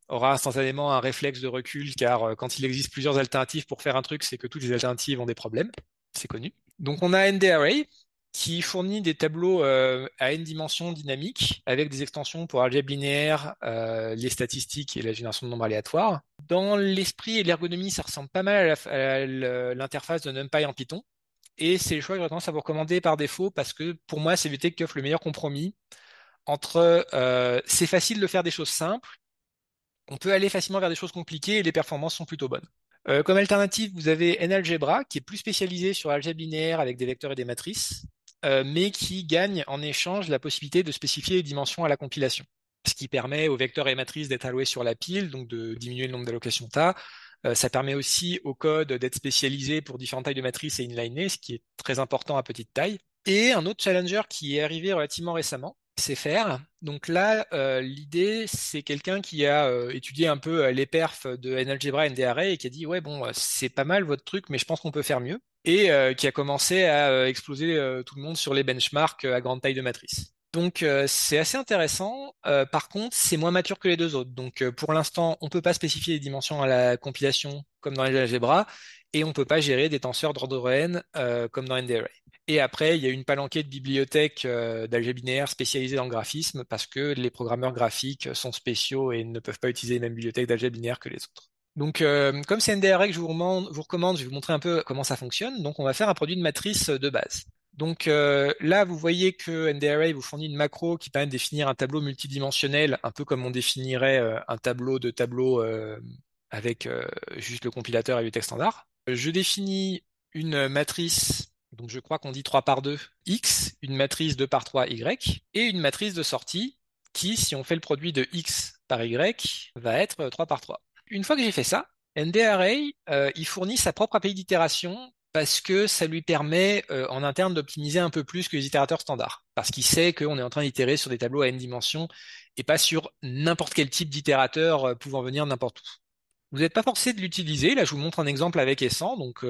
aura instantanément un réflexe de recul, car quand il existe plusieurs alternatives pour faire un truc, c'est que toutes les alternatives ont des problèmes, c'est connu. Donc on a NDArray, qui fournit des tableaux à n dimensions dynamiques, avec des extensions pour algèbre linéaire, les statistiques et la génération de nombres aléatoires. Dans l'esprit et l'ergonomie, ça ressemble pas mal à l'interface de NumPy en Python. Et c'est le choix que j'aurais tendance à vous recommander par défaut parce que pour moi, c'est VT qui offre le meilleur compromis entre c'est facile de faire des choses simples, on peut aller facilement vers des choses compliquées et les performances sont plutôt bonnes. Comme alternative, vous avez NAlgebra qui est plus spécialisé sur l'algèbre linéaire avec des vecteurs et des matrices, mais qui gagne en échange la possibilité de spécifier les dimensions à la compilation, ce qui permet aux vecteurs et matrices d'être alloués sur la pile, donc de diminuer le nombre d'allocations tas. Ça permet aussi au code d'être spécialisé pour différentes tailles de matrices et inliné, ce qui est très important à petite taille. Et un autre challenger qui est arrivé relativement récemment, sait faire. Donc là, l'idée, c'est quelqu'un qui a étudié un peu les perfs de NAlgebra et NDArray et qui a dit, ouais, bon, c'est pas mal votre truc, mais je pense qu'on peut faire mieux. Et qui a commencé à exploser tout le monde sur les benchmarks à grande taille de matrice. Donc c'est assez intéressant. Par contre, c'est moins mature que les deux autres. Donc pour l'instant, on peut pas spécifier les dimensions à la compilation comme dans les algebra, et on peut pas gérer des tenseurs d'ordre n comme dans NDArray. Et après, il y a une palanquée de bibliothèques d'algèbre binaire spécialisées dans le graphisme parce que les programmeurs graphiques sont spéciaux et ne peuvent pas utiliser les mêmes bibliothèques d'algèbre binaire que les autres. Donc, comme c'est NDRA que je vous recommande, je vais vous montrer un peu comment ça fonctionne. Donc, on va faire un produit de matrice de base. Donc là, vous voyez que NDArray vous fournit une macro qui permet de définir un tableau multidimensionnel, un peu comme on définirait un tableau de tableau avec juste le compilateur et le texte standard. Je définis une matrice, donc je crois qu'on dit 3 par 2, X, une matrice 2 par 3, Y, et une matrice de sortie qui, si on fait le produit de X par Y, va être 3 par 3. Une fois que j'ai fait ça, NDArray, il fournit sa propre API d'itération parce que ça lui permet en interne d'optimiser un peu plus que les itérateurs standards. Parce qu'il sait qu'on est en train d'itérer sur des tableaux à n dimensions et pas sur n'importe quel type d'itérateur pouvant venir n'importe où. Vous n'êtes pas forcé de l'utiliser. Là, je vous montre un exemple avec et sans. Donc,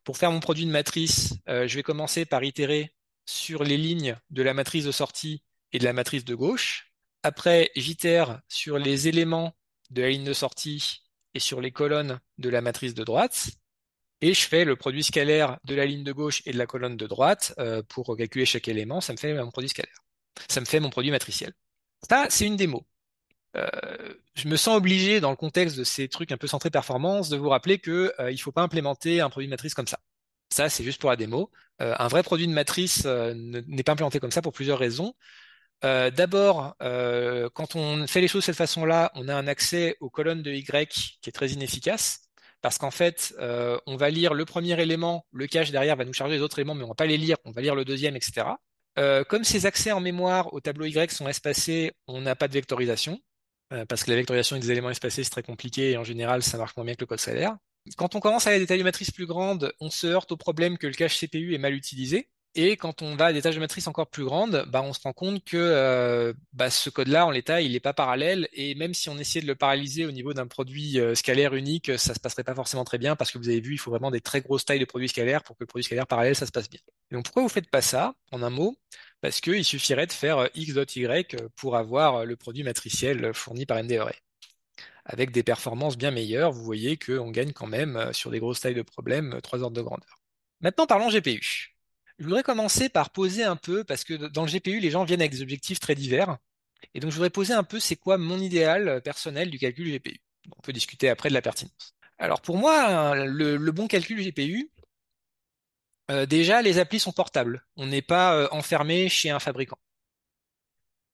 pour faire mon produit de matrice, je vais commencer par itérer sur les lignes de la matrice de sortie et de la matrice de gauche. Après, j'itère sur les éléments de la ligne de sortie et sur les colonnes de la matrice de droite. Et je fais le produit scalaire de la ligne de gauche et de la colonne de droite pour calculer chaque élément. Ça me fait mon produit scalaire. Ça me fait mon produit matriciel. Ça, c'est une démo. Je me sens obligé, dans le contexte de ces trucs un peu centrés performance, de vous rappeler que il faut pas implémenter un produit de matrice comme ça. Ça, c'est juste pour la démo. Un vrai produit de matrice n'est pas implémenté comme ça pour plusieurs raisons. D'abord, quand on fait les choses de cette façon-là, on a un accès aux colonnes de Y qui est très inefficace. Parce qu'en fait, on va lire le premier élément, le cache derrière va nous charger les autres éléments, mais on va pas les lire, on va lire le deuxième, etc. Comme ces accès en mémoire au tableau Y sont espacés, on n'a pas de vectorisation, parce que la vectorisation des éléments espacés, c'est très compliqué et en général, ça marche moins bien que le code scalaire. Quand on commence à aller à des tailles de matrice plus grandes, on se heurte au problème que le cache CPU est mal utilisé. Et quand on va à des tâches de matrice encore plus grandes, bah, on se rend compte que ce code-là, en l'état, il n'est pas parallèle. Et même si on essayait de le paralléliser au niveau d'un produit scalaire unique, ça se passerait pas forcément très bien parce que vous avez vu, il faut vraiment des très grosses tailles de produits scalaires pour que le produit scalaire parallèle, ça se passe bien. Et donc pourquoi vous faites pas ça, en un mot? Parce qu'il suffirait de faire x.y pour avoir le produit matriciel fourni par NDArray. Avec des performances bien meilleures, vous voyez qu'on gagne quand même sur des grosses tailles de problèmes 3 ordres de grandeur. Maintenant, parlons GPU. Je voudrais commencer par poser un peu, parce que dans le GPU, les gens viennent avec des objectifs très divers. Et donc, je voudrais poser un peu c'est quoi mon idéal personnel du calcul GPU. On peut discuter après de la pertinence. Alors, pour moi, le bon calcul GPU, déjà, les applis sont portables. On n'est pas enfermé chez un fabricant.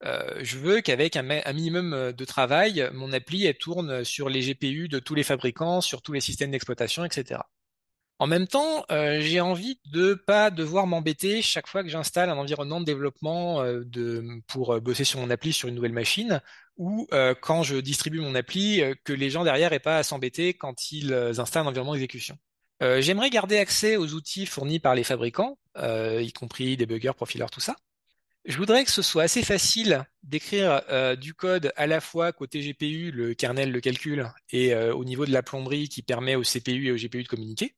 Je veux qu'avec un minimum de travail, mon appli elle tourne sur les GPU de tous les fabricants, sur tous les systèmes d'exploitation, etc. En même temps, j'ai envie de pas devoir m'embêter chaque fois que j'installe un environnement de développement pour bosser sur mon appli sur une nouvelle machine, ou quand je distribue mon appli, que les gens derrière aient pas à s'embêter quand ils installent un environnement d'exécution. J'aimerais garder accès aux outils fournis par les fabricants, y compris debugger, profiler, tout ça. Je voudrais que ce soit assez facile d'écrire du code à la fois côté GPU, le kernel, le calcul, et au niveau de la plomberie qui permet au CPU et au GPU de communiquer.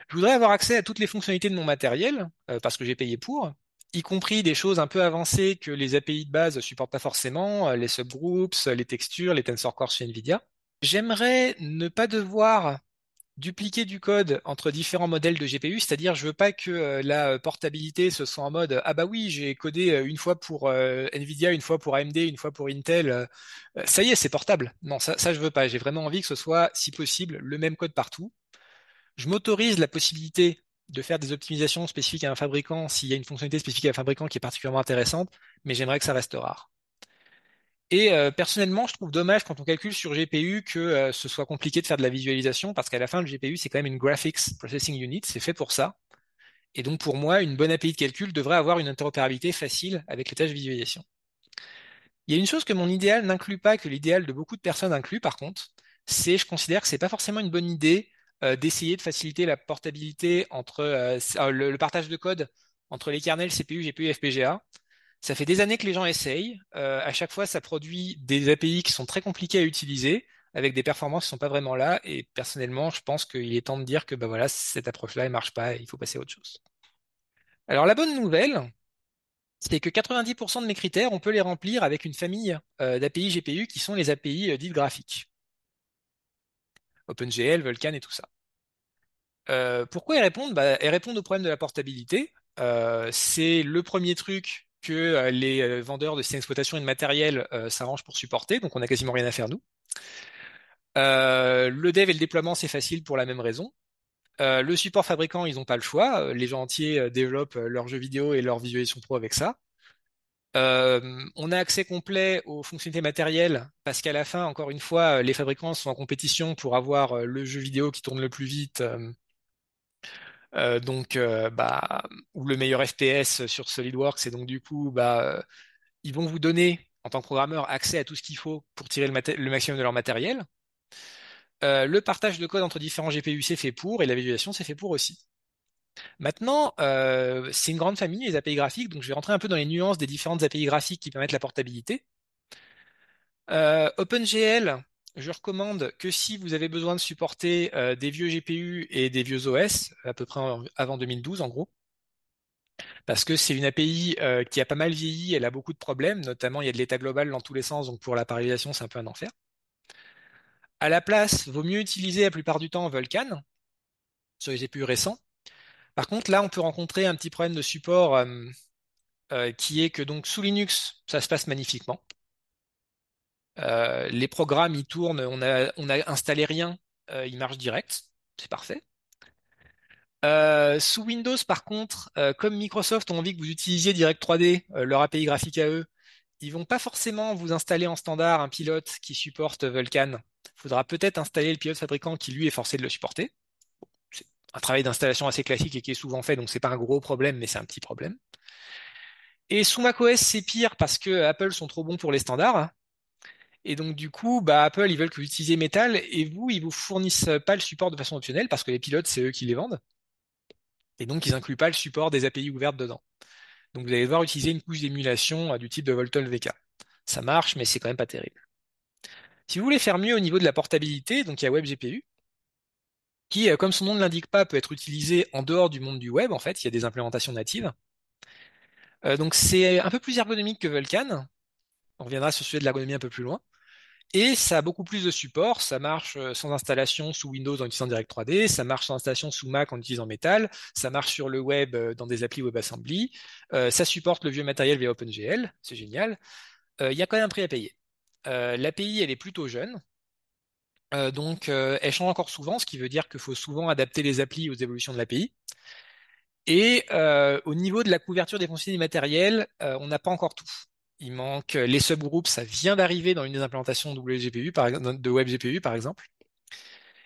Je voudrais avoir accès à toutes les fonctionnalités de mon matériel, parce que j'ai payé pour, y compris des choses un peu avancées que les API de base ne supportent pas forcément, les subgroups, les textures, les tensor cores chez NVIDIA. J'aimerais ne pas devoir dupliquer du code entre différents modèles de GPU, c'est-à-dire je veux pas que la portabilité ce soit en mode ah bah oui j'ai codé une fois pour Nvidia, une fois pour AMD, une fois pour Intel, ça y est c'est portable. Non ça je veux pas. J'ai vraiment envie que ce soit si possible le même code partout. Je m'autorise la possibilité de faire des optimisations spécifiques à un fabricant s'il y a une fonctionnalité spécifique à un fabricant qui est particulièrement intéressante, mais j'aimerais que ça reste rare. Et personnellement, je trouve dommage quand on calcule sur GPU que ce soit compliqué de faire de la visualisation parce qu'à la fin, le GPU, c'est quand même une Graphics Processing Unit, c'est fait pour ça. Et donc, pour moi, une bonne API de calcul devrait avoir une interopérabilité facile avec les tâches de visualisation. Il y a une chose que mon idéal n'inclut pas, que l'idéal de beaucoup de personnes inclut par contre, c'est, je considère que c'est pas forcément une bonne idée d'essayer de faciliter la portabilité entre le partage de code entre les kernels CPU, GPU et FPGA. Ça fait des années que les gens essayent. À chaque fois, ça produit des API qui sont très compliqués à utiliser, avec des performances qui sont pas vraiment là. Et personnellement, je pense qu'il est temps de dire que bah voilà, cette approche-là, elle marche pas et il faut passer à autre chose. Alors la bonne nouvelle, c'est que 90% de mes critères, on peut les remplir avec une famille d'API GPU qui sont les API dites graphiques. OpenGL, Vulkan et tout ça. Pourquoi elles répondent? Bah, elles répondent au problème de la portabilité. C'est le premier truc que les vendeurs de systèmes d'exploitation et de matériel s'arrangent pour supporter, donc on n'a quasiment rien à faire nous. Le dev et le déploiement, c'est facile pour la même raison. Le support fabricant, ils n'ont pas le choix. Les gens entiers développent leurs jeux vidéo et leur visualisation pro avec ça. On a accès complet aux fonctionnalités matérielles parce qu'à la fin, encore une fois, les fabricants sont en compétition pour avoir le jeu vidéo qui tourne le plus vite, bah, ou le meilleur FPS sur SolidWorks. Et donc du coup, bah, ils vont vous donner, en tant que programmeur, accès à tout ce qu'il faut pour tirer le maximum de leur matériel. Le partage de code entre différents GPU, c'est fait pour, et la visualisation, c'est fait pour aussi. Maintenant, c'est une grande famille, les API graphiques, donc je vais rentrer un peu dans les nuances des différentes API graphiques qui permettent la portabilité. OpenGL, je recommande que si vous avez besoin de supporter des vieux GPU et des vieux OS, à peu près avant 2012 en gros, parce que c'est une API qui a pas mal vieilli, elle a beaucoup de problèmes, notamment il y a de l'état global dans tous les sens, donc pour la parallélisation, c'est un peu un enfer. À la place, vaut mieux utiliser la plupart du temps Vulkan sur les GPU récents. Par contre, là, on peut rencontrer un petit problème de support qui est que donc sous Linux, ça se passe magnifiquement. Les programmes, ils tournent, on a installé rien, ils marchent direct, c'est parfait. Sous Windows, par contre, comme Microsoft ont envie que vous utilisiez Direct 3D, leur API graphique à eux, ils vont pas forcément vous installer en standard un pilote qui supporte Vulkan. Il faudra peut-être installer le pilote fabricant qui lui est forcé de le supporter. C'est un travail d'installation assez classique et qui est souvent fait, donc c'est pas un gros problème, mais c'est un petit problème. Et sous macOS, c'est pire parce que Apple sont trop bons pour les standards. Et donc, du coup, bah, Apple, ils veulent que vous utilisiez Metal et vous, ils vous fournissent pas le support de façon optionnelle parce que les pilotes, c'est eux qui les vendent. Et donc, ils incluent pas le support des API ouvertes dedans. Donc, vous allez devoir utiliser une couche d'émulation du type de Voltol VK. Ça marche, mais c'est quand même pas terrible. Si vous voulez faire mieux au niveau de la portabilité, donc il y a WebGPU, qui, comme son nom ne l'indique pas, peut être utilisé en dehors du monde du web, en fait, il y a des implémentations natives. Donc, c'est un peu plus ergonomique que Vulkan. On reviendra sur le sujet de l'ergonomie un peu plus loin. Et ça a beaucoup plus de support. Ça marche sans installation sous Windows en utilisant Direct 3D. Ça marche sans installation sous Mac en utilisant Metal. Ça marche sur le web dans des applis WebAssembly. Ça supporte le vieux matériel via OpenGL. C'est génial. Il y a quand même un prix à payer. L'API, elle est plutôt jeune. Elle change encore souvent, ce qui veut dire qu'il faut souvent adapter les applis aux évolutions de l'API. Et au niveau de la couverture des fonctionnalités matérielles, on n'a pas encore tout. Il manque les subgroups, ça vient d'arriver dans une des implantations de WebGPU, de WebGPU par exemple.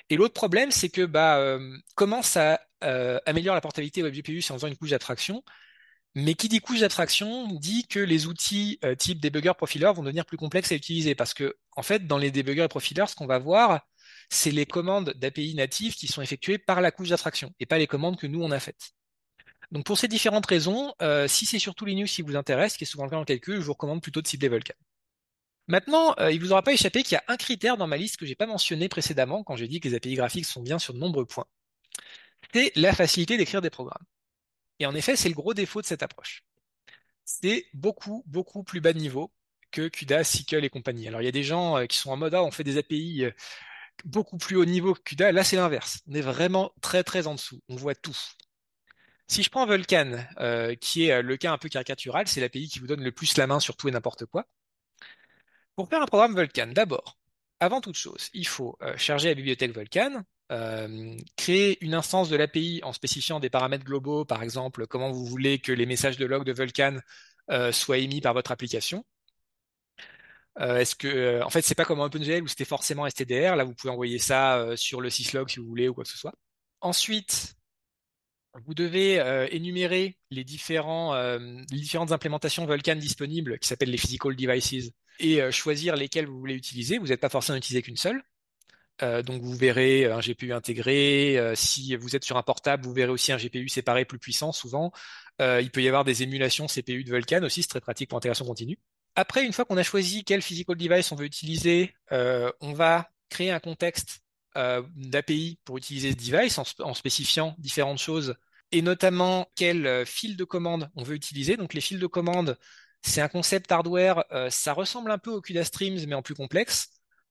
Et l'autre problème, c'est que bah, comment ça améliore la portabilité WebGPU, c'est en faisant une couche d'abstraction. Mais qui dit couche d'abstraction dit que les outils type debugger profiler vont devenir plus complexes à utiliser parce que en fait dans les debuggers et profilers ce qu'on va voir c'est les commandes d'API natives qui sont effectuées par la couche d'abstraction et pas les commandes que nous on a faites. Donc pour ces différentes raisons, si c'est surtout Linux qui vous intéresse, qui est souvent le cas dans le calcul, je vous recommande plutôt de cibler Vulkan. Maintenant, il vous aura pas échappé qu'il y a un critère dans ma liste que j'ai pas mentionné précédemment quand j'ai dit que les API graphiques sont bien sur de nombreux points. C'est la facilité d'écrire des programmes. Et en effet, c'est le gros défaut de cette approche. C'est beaucoup, beaucoup plus bas de niveau que CUDA, SYCL et compagnie. Alors il y a des gens qui sont en mode, ah, on fait des API beaucoup plus haut niveau que CUDA. Là, c'est l'inverse. On est vraiment très, très en dessous. On voit tout. Si je prends Vulkan, qui est le cas un peu caricatural, c'est l'API qui vous donne le plus la main sur tout et n'importe quoi. Pour faire un programme Vulkan, d'abord, avant toute chose, il faut charger la bibliothèque Vulkan, créer une instance de l'API en spécifiant des paramètres globaux, par exemple, comment vous voulez que les messages de log de Vulkan soient émis par votre application. En fait, c'est pas comme OpenGL où c'était forcément STDR. Là, vous pouvez envoyer ça sur le syslog si vous voulez ou quoi que ce soit. Ensuite, vous devez énumérer les différentes implémentations Vulkan disponibles qui s'appellent les physical devices et choisir lesquelles vous voulez utiliser. Vous n'êtes pas forcé d'en utiliser qu'une seule. Donc vous verrez un GPU intégré. Si vous êtes sur un portable, vous verrez aussi un GPU séparé plus puissant souvent. Il peut y avoir des émulations CPU de Vulkan aussi, c'est très pratique pour l'intégration continue. Après, une fois qu'on a choisi quel physical device on veut utiliser, on va créer un contexte d'API pour utiliser ce device en spécifiant différentes choses et notamment quel fil de commande on veut utiliser. Donc les fils de commande, c'est un concept hardware, ça ressemble un peu au CUDA Streams mais en plus complexe.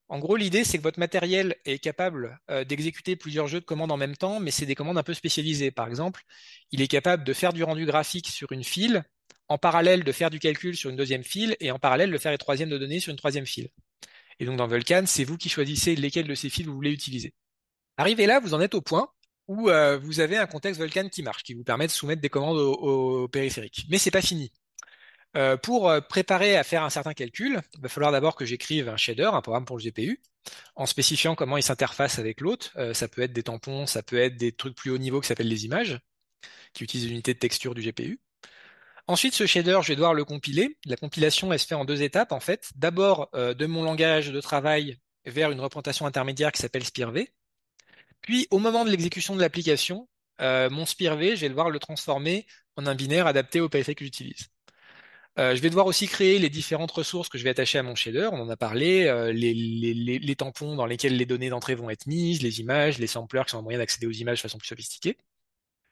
En gros, l'idée, c'est que votre matériel est capable d'exécuter plusieurs jeux de commandes en même temps, mais c'est des commandes un peu spécialisées. Par exemple, il est capable de faire du rendu graphique sur une file, en parallèle de faire du calcul sur une deuxième file, et en parallèle de faire les troisièmes de données sur une troisième file. Et donc dans Vulkan, c'est vous qui choisissez lesquels de ces fils vous voulez utiliser. Arrivé là, vous en êtes au point où vous avez un contexte Vulkan qui marche, qui vous permet de soumettre des commandes au périphérique. Mais c'est pas fini. Pour préparer à faire un certain calcul, il va falloir d'abord que j'écrive un shader, un programme pour le GPU, en spécifiant comment il s'interface avec l'autre. Ça peut être des tampons, ça peut être des trucs plus haut niveau qui s'appellent les images, qui utilisent l'unité de texture du GPU. Ensuite, ce shader, je vais devoir le compiler. La compilation, elle se fait en deux étapes, en fait. D'abord, de mon langage de travail vers une représentation intermédiaire qui s'appelle SPIR-V. Puis, au moment de l'exécution de l'application, mon SPIR-V, je vais devoir le transformer en un binaire adapté au périphérique que j'utilise. Je vais devoir aussi créer les différentes ressources que je vais attacher à mon shader. On en a parlé, les tampons dans lesquels les données d'entrée vont être mises, les images, les samplers qui sont un moyen d'accéder aux images de façon plus sophistiquée.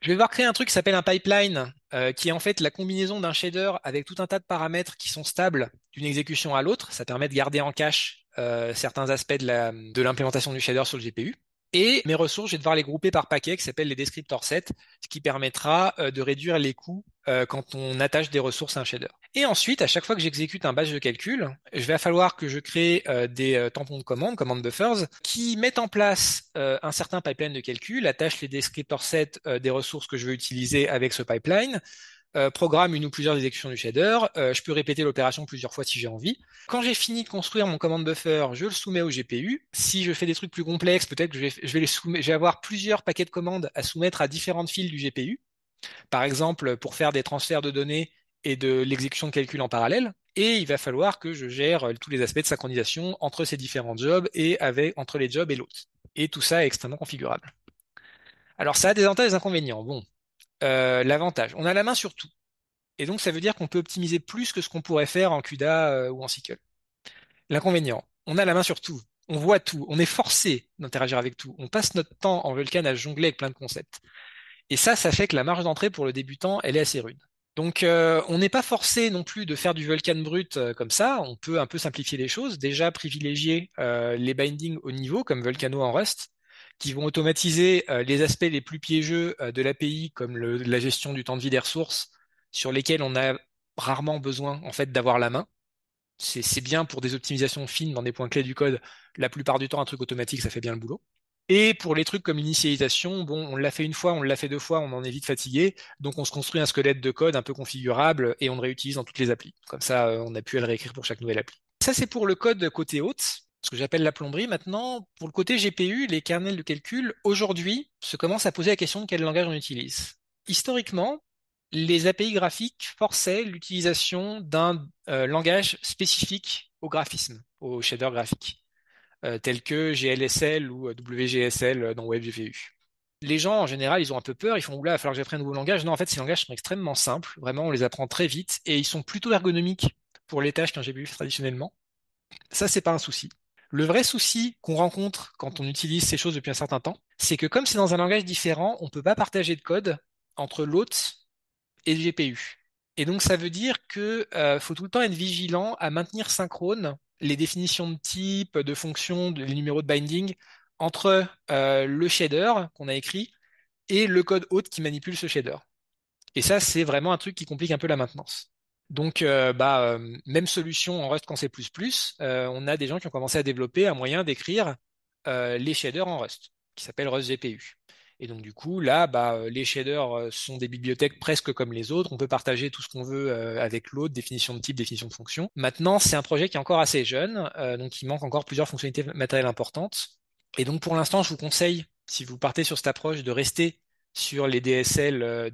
Je vais devoir créer un truc qui s'appelle un pipeline, qui est en fait la combinaison d'un shader avec tout un tas de paramètres qui sont stables d'une exécution à l'autre. Ça permet de garder en cache certains aspects de l'implémentation du shader sur le GPU. Et mes ressources, je vais devoir les grouper par paquet qui s'appellent les descriptor sets, ce qui permettra de réduire les coûts quand on attache des ressources à un shader. Et ensuite, à chaque fois que j'exécute un batch de calcul, je vais falloir que je crée des tampons de commande, command buffers, qui mettent en place un certain pipeline de calcul, attachent les descriptor sets des ressources que je veux utiliser avec ce pipeline, programme une ou plusieurs exécutions du shader. Je peux répéter l'opération plusieurs fois si j'ai envie. Quand j'ai fini de construire mon command buffer, je le soumets au GPU. Si je fais des trucs plus complexes, peut-être que je vais avoir plusieurs paquets de commandes à soumettre à différentes files du GPU. Par exemple, pour faire des transferts de données et de l'exécution de calcul en parallèle. Et il va falloir que je gère tous les aspects de synchronisation entre ces différents jobs et entre les jobs et l'autre. Et tout ça est extrêmement configurable. Alors ça a des avantages et des inconvénients. Bon, l'avantage, on a la main sur tout. Et donc, ça veut dire qu'on peut optimiser plus que ce qu'on pourrait faire en CUDA ou en SQL. L'inconvénient, on a la main sur tout. On voit tout. On est forcé d'interagir avec tout. On passe notre temps en Vulkan à jongler avec plein de concepts. Et ça fait que la marge d'entrée pour le débutant, elle est assez rude. Donc, on n'est pas forcé non plus de faire du Vulkan brut comme ça. On peut un peu simplifier les choses. Déjà, privilégier les bindings au niveau, comme Vulkano en Rust, qui vont automatiser les aspects les plus piégeux de l'API, comme la gestion du temps de vie des ressources, sur lesquels on a rarement besoin en fait d'avoir la main. C'est bien pour des optimisations fines dans des points clés du code. La plupart du temps, un truc automatique, ça fait bien le boulot. Et pour les trucs comme l'initialisation, bon, on l'a fait une fois, on l'a fait deux fois, on en est vite fatigué, donc on se construit un squelette de code un peu configurable et on le réutilise dans toutes les applis. Comme ça, on a pu à le réécrire pour chaque nouvelle appli. Ça, c'est pour le code côté hôte, ce que j'appelle la plomberie. Maintenant, pour le côté GPU, les kernels de calcul, aujourd'hui, se commence à poser la question de quel langage on utilise. Historiquement, les API graphiques forçaient l'utilisation d'un langage spécifique au graphisme, au shader graphique tels que GLSL ou WGSL dans WebGPU. Les gens, en général, ils ont un peu peur, ils font, oula, il va falloir que j'apprenne un nouveau langage. Non, en fait, ces langages sont extrêmement simples, vraiment, on les apprend très vite, et ils sont plutôt ergonomiques pour les tâches qu'un GPU fait traditionnellement. Ça, c'est pas un souci. Le vrai souci qu'on rencontre quand on utilise ces choses depuis un certain temps, c'est que comme c'est dans un langage différent, on peut pas partager de code entre l'hôte et le GPU. Et donc ça veut dire que faut tout le temps être vigilant à maintenir synchrone les définitions de type, de fonction, les numéros de binding entre le shader qu'on a écrit et le code hôte qui manipule ce shader. Et ça, c'est vraiment un truc qui complique un peu la maintenance. Donc, même solution en Rust quand c'est on a des gens qui ont commencé à développer un moyen d'écrire les shaders en Rust, qui s'appelle Rust GPU. Et donc, du coup, là, les shaders sont des bibliothèques presque comme les autres. On peut partager tout ce qu'on veut avec l'autre, définition de type, définition de fonction. Maintenant, c'est un projet qui est encore assez jeune, donc il manque encore plusieurs fonctionnalités matérielles importantes. Et donc, pour l'instant, je vous conseille, si vous partez sur cette approche, de rester sur les DSL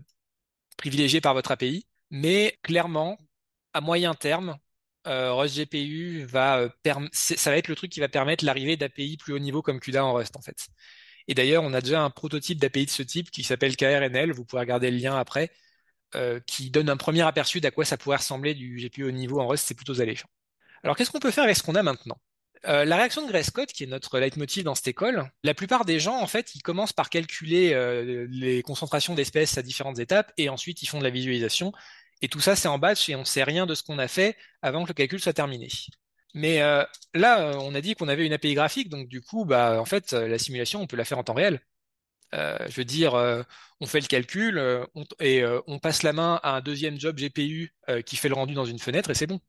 privilégiés par votre API. Mais clairement, à moyen terme, Rust GPU ça va être le truc qui va permettre l'arrivée d'API plus haut niveau comme CUDA en Rust en fait. Et d'ailleurs, on a déjà un prototype d'API de ce type qui s'appelle KRNL, vous pourrez regarder le lien après, qui donne un premier aperçu d'à quoi ça pourrait ressembler du GPU haut niveau en Rust, c'est plutôt alléchant. Alors qu'est-ce qu'on peut faire avec ce qu'on a maintenant? La réaction de Gray-Scott, qui est notre leitmotiv dans cette école, la plupart des gens, en fait, ils commencent par calculer les concentrations d'espèces à différentes étapes et ensuite ils font de la visualisation. Et tout ça, c'est en batch et on ne sait rien de ce qu'on a fait avant que le calcul soit terminé. Mais là, on a dit qu'on avait une API graphique, donc du coup, bah, en fait, la simulation, on peut la faire en temps réel. Je veux dire, on fait le calcul on passe la main à un deuxième job GPU qui fait le rendu dans une fenêtre et c'est bon.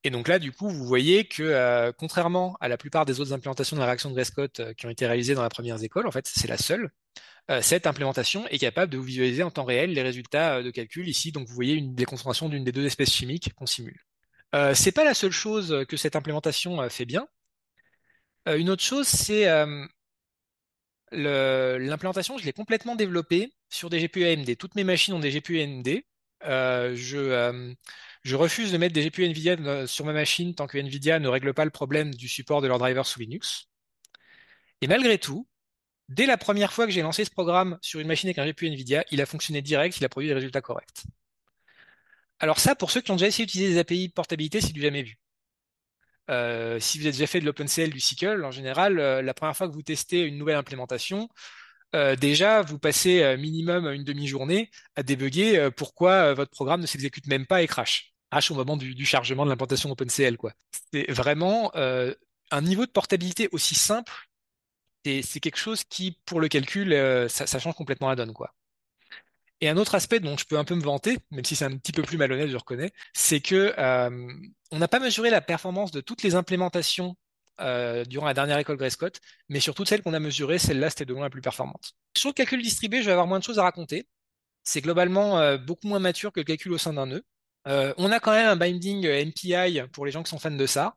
Et donc là, du coup, vous voyez que contrairement à la plupart des autres implémentations de la réaction de Gray-Scott qui ont été réalisées dans les premières écoles, en fait, c'est la seule. Cette implémentation est capable de vous visualiser en temps réel les résultats de calcul ici. Donc vous voyez des concentrations d'une des deux espèces chimiques qu'on simule. C'est pas la seule chose que cette implémentation fait bien. Une autre chose, c'est l'implémentation, je l'ai complètement développée sur des GPU AMD. Toutes mes machines ont des GPU AMD. Je refuse de mettre des GPU NVIDIA sur ma machine tant que NVIDIA ne règle pas le problème du support de leurs drivers sous Linux. Et malgré tout, dès la première fois que j'ai lancé ce programme sur une machine avec un GPU NVIDIA, il a fonctionné direct, il a produit des résultats corrects. Alors ça, pour ceux qui ont déjà essayé d'utiliser des API de portabilité, c'est du jamais vu. Si vous avez déjà fait de l'OpenCL, du SQL, en général, la première fois que vous testez une nouvelle implémentation, déjà, vous passez minimum une demi-journée à débugger pourquoi votre programme ne s'exécute même pas et crash. Crash au moment du chargement de l'implantation OpenCL, quoi. C'est vraiment un niveau de portabilité aussi simple, et c'est quelque chose qui, pour le calcul, ça change complètement la donne, quoi. Et un autre aspect dont je peux un peu me vanter, même si c'est un petit peu plus malhonnête, je reconnais, c'est que on n'a pas mesuré la performance de toutes les implémentations durant la dernière école Gray-Scott, mais sur toutes celles qu'on a mesurées, celle-là, c'était de loin la plus performante. Sur le calcul distribué, je vais avoir moins de choses à raconter. C'est globalement beaucoup moins mature que le calcul au sein d'un nœud. On a quand même un binding MPI pour les gens qui sont fans de ça,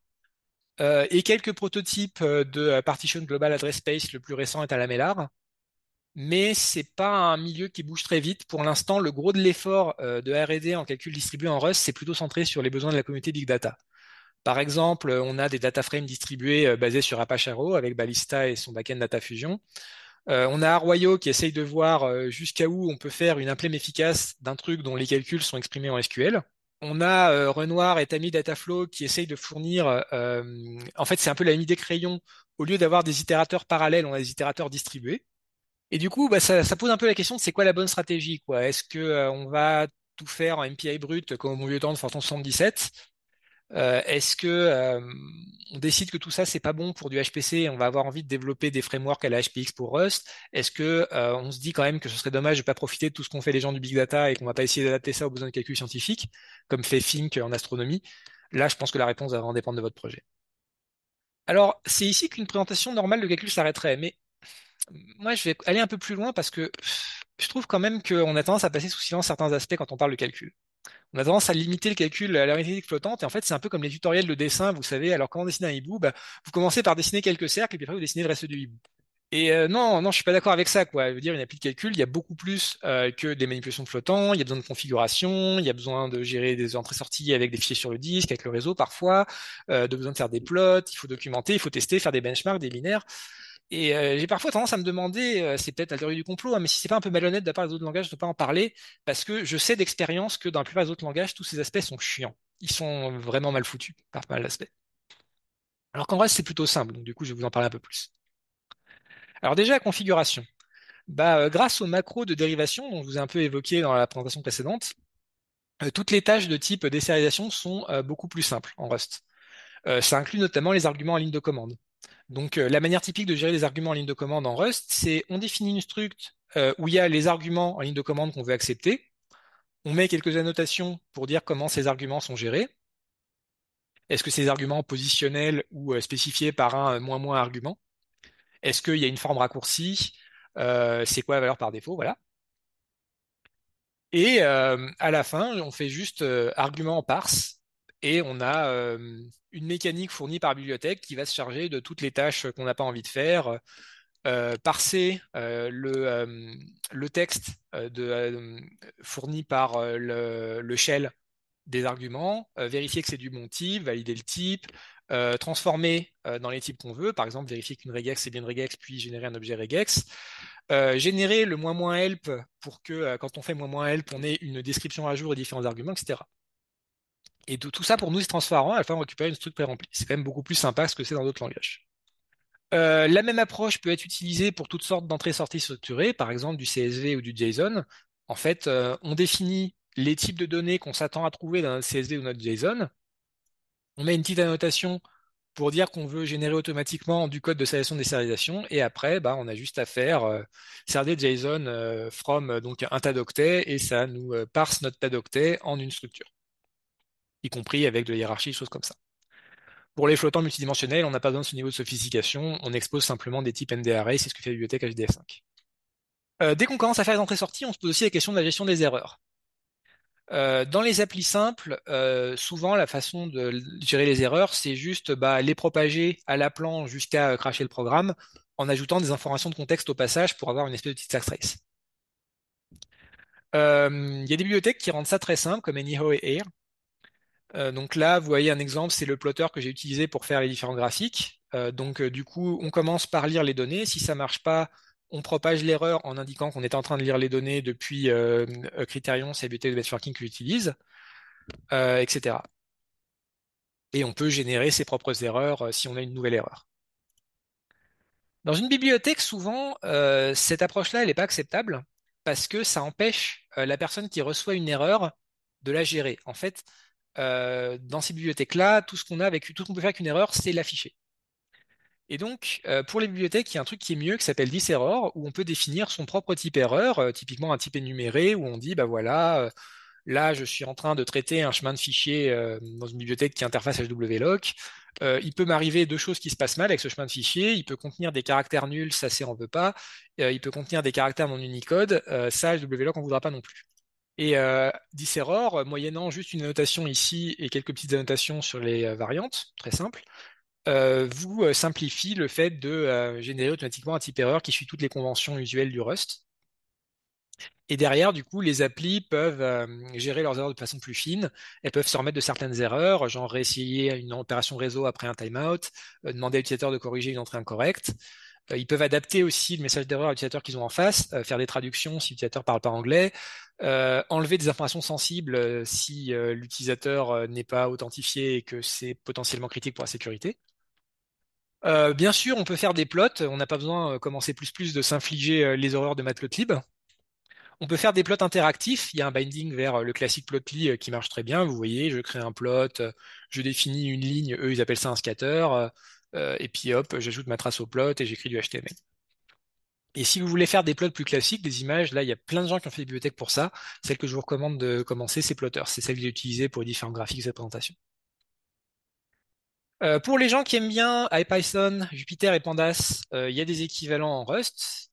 et quelques prototypes de Partition Global Address Space. Le plus récent est à la Mellard, mais c'est pas un milieu qui bouge très vite. Pour l'instant, le gros de l'effort de R&D en calcul distribué en Rust, c'est plutôt centré sur les besoins de la communauté Big Data. Par exemple, on a des data frames distribués basés sur Apache Arrow avec Ballista et son backend Data Fusion. On a Arroyo qui essaye de voir jusqu'à où on peut faire une implème efficace d'un truc dont les calculs sont exprimés en SQL. On a Renoir et Tami Dataflow qui essayent de fournir, en fait, c'est un peu la limite des crayons. Au lieu d'avoir des itérateurs parallèles, on a des itérateurs distribués. Et du coup, bah, ça pose un peu la question de c'est quoi la bonne stratégie, quoi. Est-ce que on va tout faire en MPI brut comme au bon vieux temps de Fortran 77? Est-ce que on décide que tout ça c'est pas bon pour du HPC et on va avoir envie de développer des frameworks à la HPX pour Rust? Est-ce que on se dit quand même que ce serait dommage de pas profiter de tout ce qu'ont fait les gens du big data et qu'on va pas essayer d'adapter ça aux besoins de calcul scientifique, comme fait Fink en astronomie? Là, je pense que la réponse va vraiment dépendre de votre projet. Alors, c'est ici qu'une présentation normale de calcul s'arrêterait, mais moi, je vais aller un peu plus loin parce que je trouve quand même qu'on a tendance à passer sous silence certains aspects quand on parle de calcul. On a tendance à limiter le calcul à l'arithmétique flottante, et en fait, c'est un peu comme les tutoriels de dessin, vous savez, alors comment dessiner un hibou, bah, vous commencez par dessiner quelques cercles, et puis après, vous dessinez le reste du hibou. Et non, non, je suis pas d'accord avec ça, quoi. Je veux dire, une appli de calcul, il y a beaucoup plus que des manipulations de flottants, il y a besoin de configuration, il y a besoin de gérer des entrées-sorties avec des fichiers sur le disque, avec le réseau parfois, de besoin de faire des plots, il faut documenter, il faut tester, faire des benchmarks, des binaires. Et j'ai parfois tendance à me demander, c'est peut-être la théorie du complot, hein, mais si c'est pas un peu malhonnête de la part des autres langages de ne pas en parler, parce que je sais d'expérience que dans la plupart des autres langages, tous ces aspects sont chiants. Ils sont vraiment mal foutus par pas mal d'aspects. Alors qu'en vrai, c'est plutôt simple, donc du coup, je vais vous en parler un peu plus. Alors déjà, la configuration. Bah, grâce aux macros de dérivation, dont je vous ai un peu évoqué dans la présentation précédente, toutes les tâches de type désérialisation sont beaucoup plus simples en Rust. Ça inclut notamment les arguments en ligne de commande. Donc, la manière typique de gérer les arguments en ligne de commande en Rust, c'est on définit une struct où il y a les arguments en ligne de commande qu'on veut accepter. On met quelques annotations pour dire comment ces arguments sont gérés. Est-ce que ces arguments positionnels ou spécifiés par un moins argument? Est-ce qu'il y a une forme raccourcie? C'est quoi la valeur par défaut? Voilà. Et à la fin, on fait juste argument en parse et on a une mécanique fournie par bibliothèque qui va se charger de toutes les tâches qu'on n'a pas envie de faire, parser le texte fourni par le shell des arguments, vérifier que c'est du bon type, valider le type, transformer dans les types qu'on veut, par exemple vérifier qu'une regex c'est bien une regex, puis générer un objet regex, générer le moins moins help pour que quand on fait moins moins help, on ait une description à jour et différents arguments, etc. Et tout ça pour nous c'est transparent, à la fin on récupère une structure pré-remplie. C'est quand même beaucoup plus sympa que ce que c'est dans d'autres langages. La même approche peut être utilisée pour toutes sortes d'entrées-sorties structurées, par exemple du CSV ou du JSON. En fait, on définit les types de données qu'on s'attend à trouver dans notre CSV ou notre JSON. On met une petite annotation pour dire qu'on veut générer automatiquement du code de sélection des sérialisations. Et après, bah, on a juste à faire serde JSON from donc un tas d'octets et ça nous parse notre tas d'octets en une structure, y compris avec de la hiérarchie, des choses comme ça. Pour les flottants multidimensionnels, on n'a pas besoin de ce niveau de sophistication, on expose simplement des types NDArray, c'est ce que fait la bibliothèque HDF5. Dès qu'on commence à faire les entrées-sorties, on se pose aussi la question de la gestion des erreurs. Dans les applis simples, souvent la façon de gérer les erreurs, c'est juste bah, les propager à la plan jusqu'à crasher le programme en ajoutant des informations de contexte au passage pour avoir une espèce de petite stack trace. Il y a des bibliothèques qui rendent ça très simple, comme Anyhow et Air. Donc là, vous voyez un exemple, c'est le plotter que j'ai utilisé pour faire les différents graphiques. Du coup, on commence par lire les données. Si ça marche pas, on propage l'erreur en indiquant qu'on est en train de lire les données depuis Criterion, c'est la bibliothèque de benchmarking que j'utilise, etc. Et on peut générer ses propres erreurs si on a une nouvelle erreur. Dans une bibliothèque, souvent, cette approche-là, elle n'est pas acceptable parce que ça empêche la personne qui reçoit une erreur de la gérer. En fait, dans ces bibliothèques-là, tout ce qu'on peut faire avec une erreur, c'est l'afficher. Et donc, pour les bibliothèques, il y a un truc qui est mieux qui s'appelle diserror, où on peut définir son propre type erreur, typiquement un type énuméré, où on dit, bah voilà, là, je suis en train de traiter un chemin de fichier dans une bibliothèque qui interface HWLock. Il peut m'arriver deux choses qui se passent mal avec ce chemin de fichier. Il peut contenir des caractères nuls, ça c'est on veut pas. Il peut contenir des caractères non Unicode, ça HWLock on voudra pas non plus. Et diserror, moyennant juste une annotation ici et quelques petites annotations sur les variantes, très simple, vous simplifie le fait de générer automatiquement un type erreur qui suit toutes les conventions usuelles du Rust. Et derrière, du coup, les applis peuvent gérer leurs erreurs de façon plus fine. Elles peuvent se remettre de certaines erreurs, genre réessayer une opération réseau après un timeout, demander à l'utilisateur de corriger une entrée incorrecte. Ils peuvent adapter aussi le message d'erreur à l'utilisateur qu'ils ont en face, faire des traductions si l'utilisateur parle pas anglais, enlever des informations sensibles si l'utilisateur n'est pas authentifié et que c'est potentiellement critique pour la sécurité. Bien sûr, on peut faire des plots. On n'a pas besoin, comme en C++, de s'infliger les horreurs de Matplotlib. On peut faire des plots interactifs. Il y a un binding vers le classique Plotly qui marche très bien. Vous voyez, je crée un plot, je définis une ligne, eux ils appellent ça un scatter, et puis hop, j'ajoute ma trace au plot et j'écris du HTML. Et si vous voulez faire des plots plus classiques, des images, là il y a plein de gens qui ont fait des bibliothèques pour ça. Celle que je vous recommande de commencer, c'est Plotter. C'est celle que j'ai utilisée pour les différents graphiques de cette présentation. Pour les gens qui aiment bien IPython, Jupyter et Pandas, il y a des équivalents en Rust.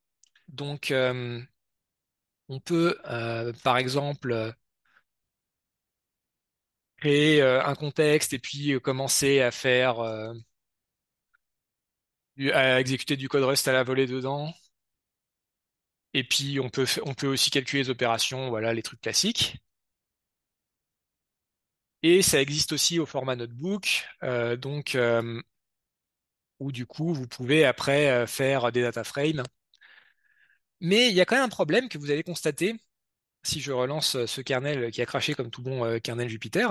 Donc, on peut, par exemple, créer un contexte et puis commencer à faire, à exécuter du code Rust à la volée dedans. Et puis, on peut aussi calculer les opérations, voilà, les trucs classiques. Et ça existe aussi au format notebook, où du coup, vous pouvez après faire des data frames. Mais il y a quand même un problème que vous allez constater si je relance ce kernel qui a craché comme tout bon kernel Jupyter,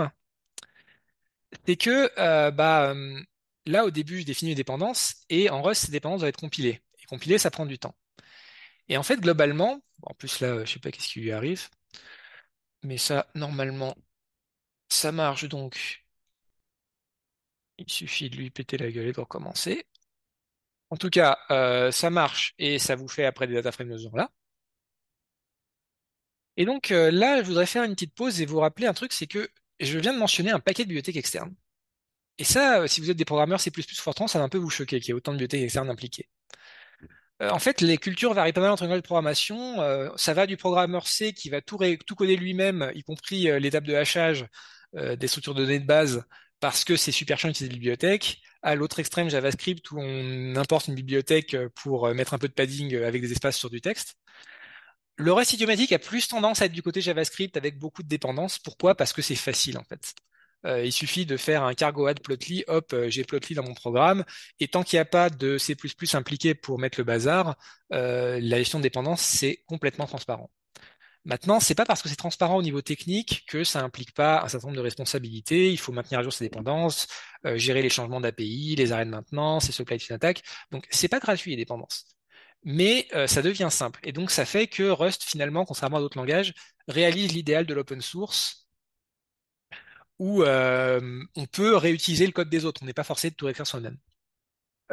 c'est que là, au début, je définis mes dépendances et en Rust, ces dépendances doivent être compilées. Et compiler, ça prend du temps. Et en fait, globalement, bon, en plus là, je sais pas qu'est-ce qui lui arrive, mais ça, normalement, ça marche donc. Il suffit de lui péter la gueule et de recommencer. En tout cas, ça marche et ça vous fait après des data frames de ce genre-là. Et donc là, je voudrais faire une petite pause et vous rappeler un truc, c'est que je viens de mentionner un paquet de bibliothèques externes. Et ça, si vous êtes des programmeurs C++ Fortran, ça va un peu vous choquer qu'il y ait autant de bibliothèques externes impliquées. En fait, les cultures varient pas mal entre langages de programmation. Ça va du programmeur C qui va tout coder lui-même, y compris l'étape de hachage des structures de données de base, parce que c'est super chiant d'utiliser des bibliothèques, à l'autre extrême JavaScript où on importe une bibliothèque pour mettre un peu de padding avec des espaces sur du texte. Le reste idiomatique a plus tendance à être du côté JavaScript avec beaucoup de dépendances. Pourquoi? Parce que c'est facile en fait. Il suffit de faire un cargo add plotly, hop, j'ai plotly dans mon programme, et tant qu'il n'y a pas de C++ impliqué pour mettre le bazar, la gestion de dépendance, c'est complètement transparent. Maintenant, c'est pas parce que c'est transparent au niveau technique que ça implique pas un certain nombre de responsabilités. Il faut maintenir à jour ses dépendances, gérer les changements d'API, les arrêts de maintenance, les supply chain attack. Donc, c'est pas gratuit les dépendances. Mais ça devient simple. Et donc, ça fait que Rust, finalement, contrairement à d'autres langages, réalise l'idéal de l'open source où on peut réutiliser le code des autres. On n'est pas forcé de tout réécrire soi-même.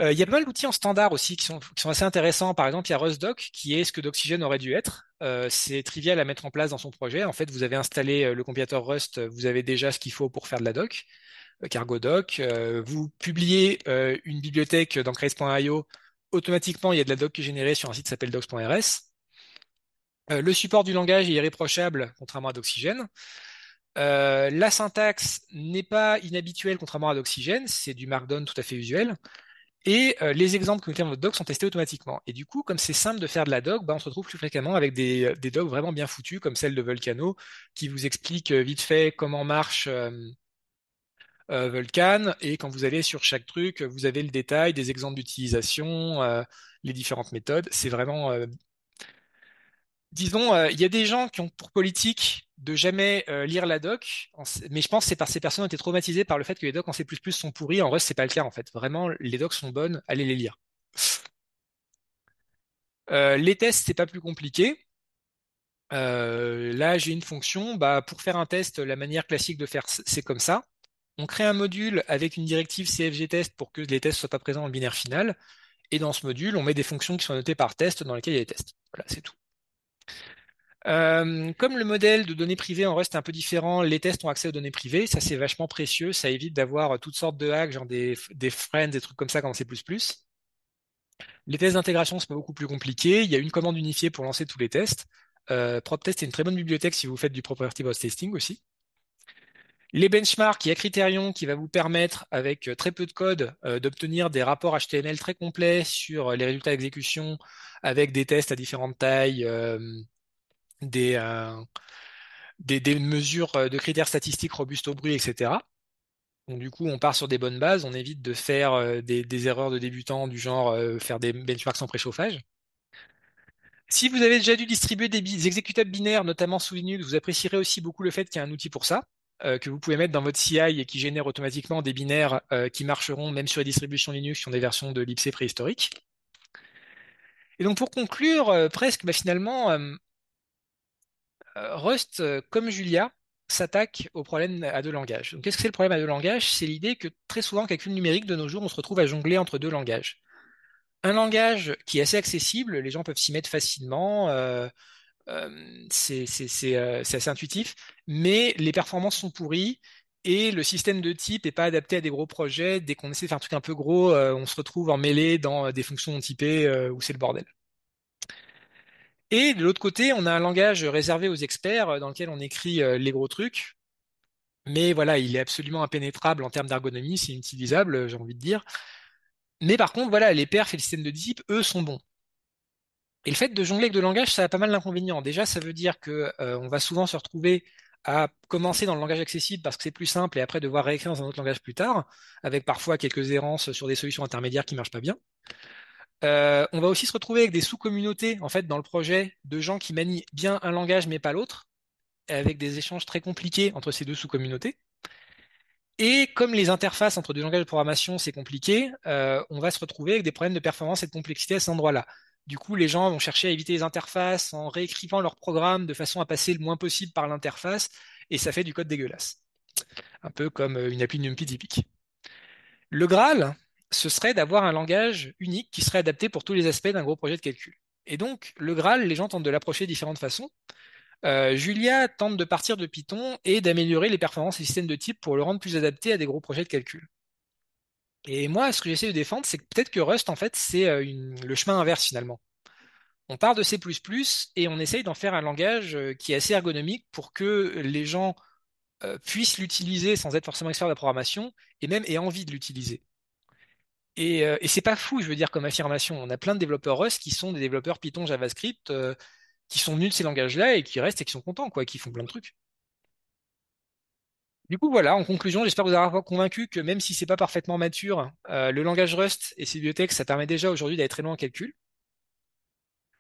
Il y a pas mal d'outils en standard aussi qui sont assez intéressants. Par exemple, il y a RustDoc, qui est ce que Doxygen aurait dû être. C'est trivial à mettre en place dans son projet. En fait, vous avez installé le compilateur Rust, vous avez déjà ce qu'il faut pour faire de la doc, Cargo Doc. Vous publiez une bibliothèque dans craze.io. Automatiquement, il y a de la doc qui est générée sur un site qui s'appelle docs.rs. Le support du langage est irréprochable, contrairement à Doxygen. La syntaxe n'est pas inhabituelle, contrairement à Doxygen. C'est du Markdown tout à fait usuel. Et les exemples que vous mettez dans votre doc sont testés automatiquement. Et du coup, comme c'est simple de faire de la doc, bah, on se retrouve plus fréquemment avec des docs vraiment bien foutus, comme celle de Volcano, qui vous explique vite fait comment marche Vulkan. Et quand vous allez sur chaque truc, vous avez le détail, des exemples d'utilisation, les différentes méthodes. C'est vraiment, disons, il y a des gens qui ont pour politique de jamais lire la doc, mais je pense que c'est parce que ces personnes ont été traumatisées par le fait que les docs en C++ sont pourris. En Rust, c'est pas le cas en fait. Vraiment, les docs sont bonnes, allez les lire. Les tests, c'est pas plus compliqué. Là, j'ai une fonction. Bah, pour faire un test, la manière classique de faire, c'est comme ça. On crée un module avec une directive CFG-test pour que les tests soient pas présents dans le binaire final. Et dans ce module, on met des fonctions qui sont notées par test dans lesquelles il y a des tests. Voilà, c'est tout. Comme le modèle de données privées en Rust est un peu différent, les tests ont accès aux données privées. Ça, c'est vachement précieux. Ça évite d'avoir toutes sortes de hacks, genre des friends, des trucs comme ça quand c'est plus plus. Les tests d'intégration, c'est pas beaucoup plus compliqué. Il y a une commande unifiée pour lancer tous les tests. PropTest est une très bonne bibliothèque si vous faites du property based testing aussi. Les benchmarks, il y a Criterion qui va vous permettre, avec très peu de code, d'obtenir des rapports HTML très complets sur les résultats d'exécution avec des tests à différentes tailles, des, euh, des mesures de critères statistiques robustes au bruit, etc. Donc, du coup, on part sur des bonnes bases, on évite de faire des erreurs de débutants du genre faire des benchmarks sans préchauffage. Si vous avez déjà dû distribuer des exécutables binaires, notamment sous Linux, vous apprécierez aussi beaucoup le fait qu'il y a un outil pour ça, que vous pouvez mettre dans votre CI et qui génère automatiquement des binaires qui marcheront même sur les distributions Linux qui ont des versions de libc préhistoriques. Et donc pour conclure, presque, bah, finalement, Rust, comme Julia, s'attaque au problème à deux langages. Donc qu'est-ce que c'est le problème à deux langages? C'est l'idée que très souvent, en calcul numérique de nos jours, on se retrouve à jongler entre deux langages. Un langage qui est assez accessible, les gens peuvent s'y mettre facilement. C'est assez intuitif, mais les performances sont pourries et le système de type n'est pas adapté à des gros projets. Dès qu'on essaie de faire un truc un peu gros, on se retrouve emmêlé dans des fonctions non typées où c'est le bordel. Et de l'autre côté, on a un langage réservé aux experts dans lequel on écrit les gros trucs, mais voilà, il est absolument impénétrable en termes d'ergonomie, c'est inutilisable, j'ai envie de dire. Mais par contre, voilà, les perfs et le système de type, eux, sont bons. Et le fait de jongler avec deux langages, ça a pas mal d'inconvénients. Déjà, ça veut dire que on va souvent se retrouver à commencer dans le langage accessible parce que c'est plus simple et après devoir réécrire dans un autre langage plus tard, avec parfois quelques errances sur des solutions intermédiaires qui marchent pas bien. On va aussi se retrouver avec des sous-communautés en fait dans le projet de gens qui manient bien un langage mais pas l'autre, avec des échanges très compliqués entre ces deux sous-communautés. Et comme les interfaces entre deux langages de programmation, c'est compliqué, on va se retrouver avec des problèmes de performance et de complexité à cet endroit-là. Du coup, les gens vont chercher à éviter les interfaces en réécrivant leur programme de façon à passer le moins possible par l'interface, et ça fait du code dégueulasse. Un peu comme une appli NumPy typique. Le Graal, ce serait d'avoir un langage unique qui serait adapté pour tous les aspects d'un gros projet de calcul. Et donc, le Graal, les gens tentent de l'approcher de différentes façons. Julia tente de partir de Python et d'améliorer les performances des systèmes de type pour le rendre plus adapté à des gros projets de calcul. Et moi, ce que j'essaie de défendre, c'est que peut-être que Rust, en fait, c'est le chemin inverse finalement. On part de C++ et on essaye d'en faire un langage qui est assez ergonomique pour que les gens puissent l'utiliser sans être forcément experts de la programmation et même aient envie de l'utiliser. Et c'est pas fou, je veux dire, comme affirmation. On a plein de développeurs Rust qui sont des développeurs Python, JavaScript, qui sont venus de ces langages-là et qui restent et qui sont contents, quoi, qui font plein de trucs. Du coup, voilà, en conclusion, j'espère vous avoir convaincu que même si c'est pas parfaitement mature, le langage Rust et ses bibliothèques, ça permet déjà aujourd'hui d'aller très loin en calcul.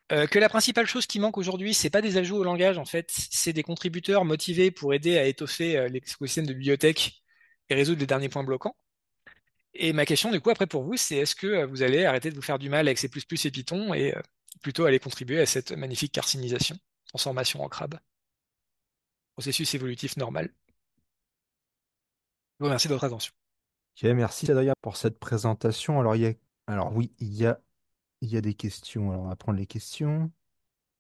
Que la principale chose qui manque aujourd'hui, c'est pas des ajouts au langage, en fait, c'est des contributeurs motivés pour aider à étoffer l'écosystème de bibliothèques et résoudre les derniers points bloquants. Et ma question, du coup, après pour vous, c'est est-ce que vous allez arrêter de vous faire du mal avec C++ et Python et plutôt aller contribuer à cette magnifique carcinisation, transformation en crabe, processus évolutif normal. Je vous remercie de votre attention. Ok, merci Adrien pour cette présentation. Alors oui, il y a des questions. Alors on va prendre les questions.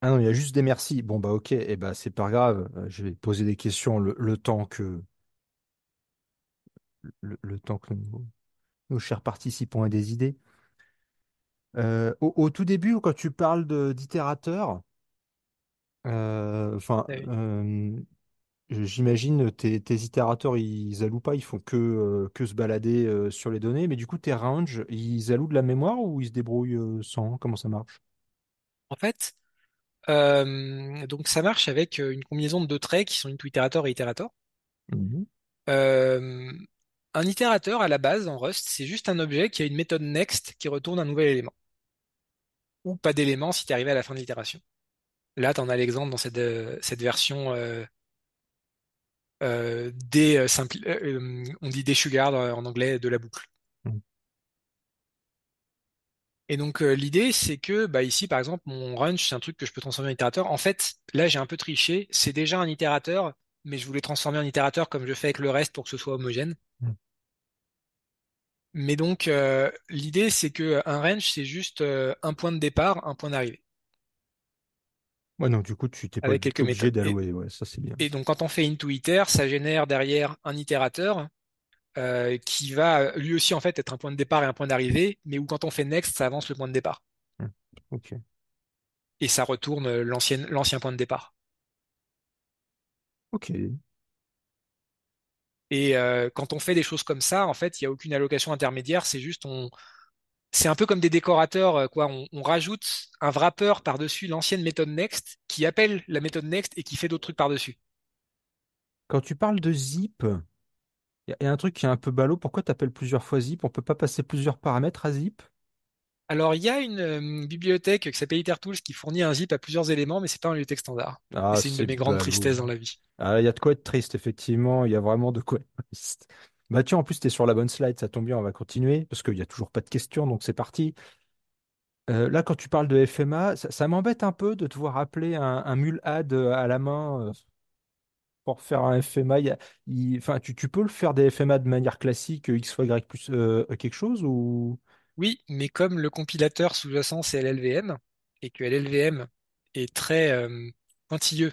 Ah non, il y a juste des merci. Bon bah ok, et bah c'est pas grave. Je vais poser des questions le temps que nos chers participants aient des idées. Au tout début, quand tu parles d'itérateur, enfin, Oui. j'imagine tes itérateurs, ils allouent pas, ils font que se balader sur les données, mais du coup, tes ranges, ils allouent de la mémoire ou ils se débrouillent sans? Comment ça marche? En fait, donc ça marche avec une combinaison de deux traits qui sont into itérateur et itérateur. Mhm. Euh, un itérateur à la base en Rust, c'est juste un objet qui a une méthode next qui retourne un nouvel élément, ou pas d'élément si tu es arrivé à la fin de l'itération. Là, tu en as l'exemple dans cette version on dit desugared en anglais de la boucle. Mhm. Et donc l'idée, c'est que bah, ici, par exemple, mon range, c'est un truc que je peux transformer en itérateur. En fait, là, j'ai un peu triché. C'est déjà un itérateur, mais je voulais transformer en itérateur comme je fais avec le reste pour que ce soit homogène. Mhm. Mais donc, l'idée, c'est que un range, c'est juste un point de départ, un point d'arrivée, Ouais, donc du coup, tu t'es pas avec quelques obligé méthodes. d'allouer. Ouais, ça c'est bien. Et donc, quand on fait into iter, ça génère derrière un itérateur qui va lui aussi en fait être un point de départ et un point d'arrivée, mais où quand on fait next, ça avance le point de départ Mhm. Ok. et ça retourne l'ancien point de départ. Ok. Et quand on fait des choses comme ça, en fait, il n'y a aucune allocation intermédiaire, c'est un peu comme des décorateurs, quoi. On rajoute un wrapper par-dessus l'ancienne méthode next qui appelle la méthode next et qui fait d'autres trucs par-dessus. Quand tu parles de zip, il y a un truc qui est un peu ballot. Pourquoi tu appelles plusieurs fois zip? On peut pas passer plusieurs paramètres à zip? Alors, il y a une bibliothèque qui s'appelle IterTools qui fournit un zip à plusieurs éléments, mais c'est pas un bibliothèque standard. Et Ah, c'est une de c'est mes grandes ballot. tristesses dans la vie. Ah, il y a de quoi être triste, effectivement. Il y a vraiment de quoi être triste. Bah tiens, en plus, tu es sur la bonne slide, ça tombe bien, on va continuer, parce qu'il n'y a toujours pas de questions, donc c'est parti. Là, quand tu parles de FMA, ça m'embête un peu de devoir appeler un mulad à la main pour faire un FMA. Enfin, tu peux le faire des FMA de manière classique, X fois Y plus quelque chose, ou... Oui, mais comme le compilateur sous-jacent c'est LLVM, et que LLVM est très pointilleux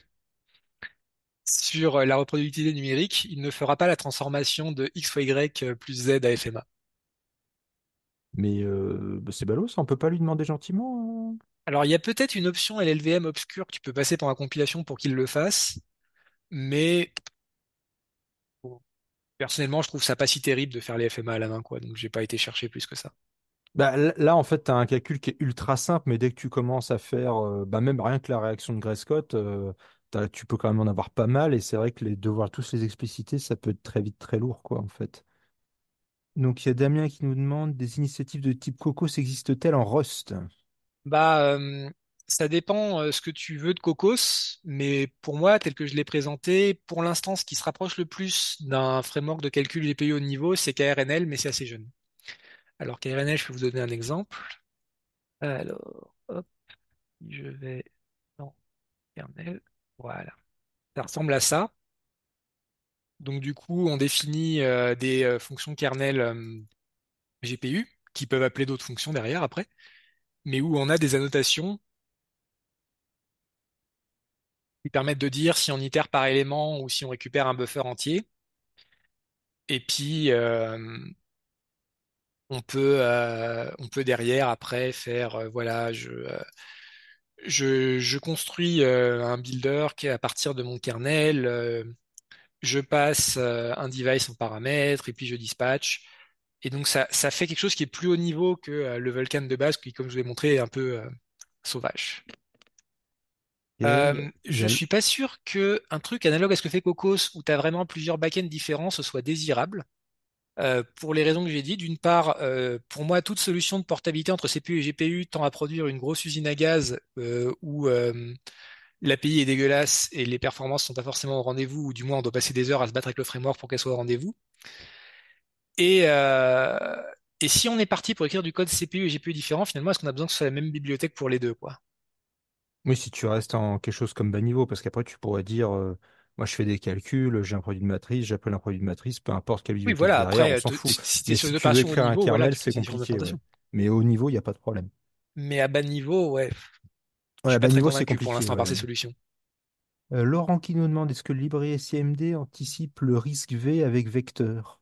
sur la reproductibilité numérique, il ne fera pas la transformation de x fois y plus z à FMA. Mais bah, c'est ballot, ça, on peut pas lui demander gentiment. Alors il y a peut-être une option LLVM obscure que tu peux passer par la compilation pour qu'il le fasse, mais bon, personnellement je trouve ça pas si terrible de faire les FMA à la main, quoi, donc j'ai pas été chercher plus que ça. Bah, là, en fait, tu as un calcul qui est ultra simple, mais dès que tu commences à faire, bah, même rien que la réaction de Gray-Scott, tu peux quand même en avoir pas mal, et c'est vrai que devoir tous les expliciter, ça peut être très vite très lourd, quoi, en fait. Donc, il y a Damien qui nous demande, des initiatives de type Cocos existent-elles en Rust? Bah, ça dépend ce que tu veux de Cocos, mais pour moi, tel que je l'ai présenté, pour l'instant, ce qui se rapproche le plus d'un framework de calcul GPU haut niveau, c'est KRNL, mais c'est assez jeune. Alors, KRNL, je peux vous donner un exemple. Alors, hop, je vais dans kernel. Voilà. Ça ressemble à ça. Donc, du coup, on définit des fonctions kernel GPU qui peuvent appeler d'autres fonctions derrière après, mais où on a des annotations qui permettent de dire si on itère par élément ou si on récupère un buffer entier. Et puis, on peut derrière après faire, voilà, je construis un builder qui est à partir de mon kernel, je passe un device en paramètre et puis je dispatch. Et donc ça fait quelque chose qui est plus haut niveau que le Vulkan de base qui, comme je vous l'ai montré, est un peu sauvage. Ok. Je suis pas sûr que un truc analogue à ce que fait Cocos, où tu as vraiment plusieurs backends différents, ce soit désirable. Pour les raisons que j'ai dit, d'une part, pour moi, toute solution de portabilité entre CPU et GPU tend à produire une grosse usine à gaz où l'API est dégueulasse et les performances sont pas forcément au rendez-vous, ou du moins on doit passer des heures à se battre avec le framework pour qu'elle soit au rendez-vous. Et, euh, et si on est parti pour écrire du code CPU et GPU différent, finalement, est-ce qu'on a besoin que ce soit la même bibliothèque pour les deux, quoi? Oui, si tu restes en quelque chose comme bas niveau, parce qu'après tu pourrais dire, moi je fais des calculs, j'ai un produit de matrice, j'appelle un produit de matrice, peu importe quelle Oui, bibliothèque voilà, derrière, on après, s'en fout. si tu es Mais sur si une tu veux opération haut écrire un niveau, voilà, kernel, tu peux c'est utiliser différentes compliqué, ouais. implémentations. Mais au niveau, il n'y a pas de problème. Mais à bas niveau, ouais, je Ouais, suis à pas bas très niveau, c'est convaincu pour compliqué, l'instant par ouais. ces solutions. Laurent qui nous demande, est-ce que LibreSI AMD anticipe le risque V avec vecteur?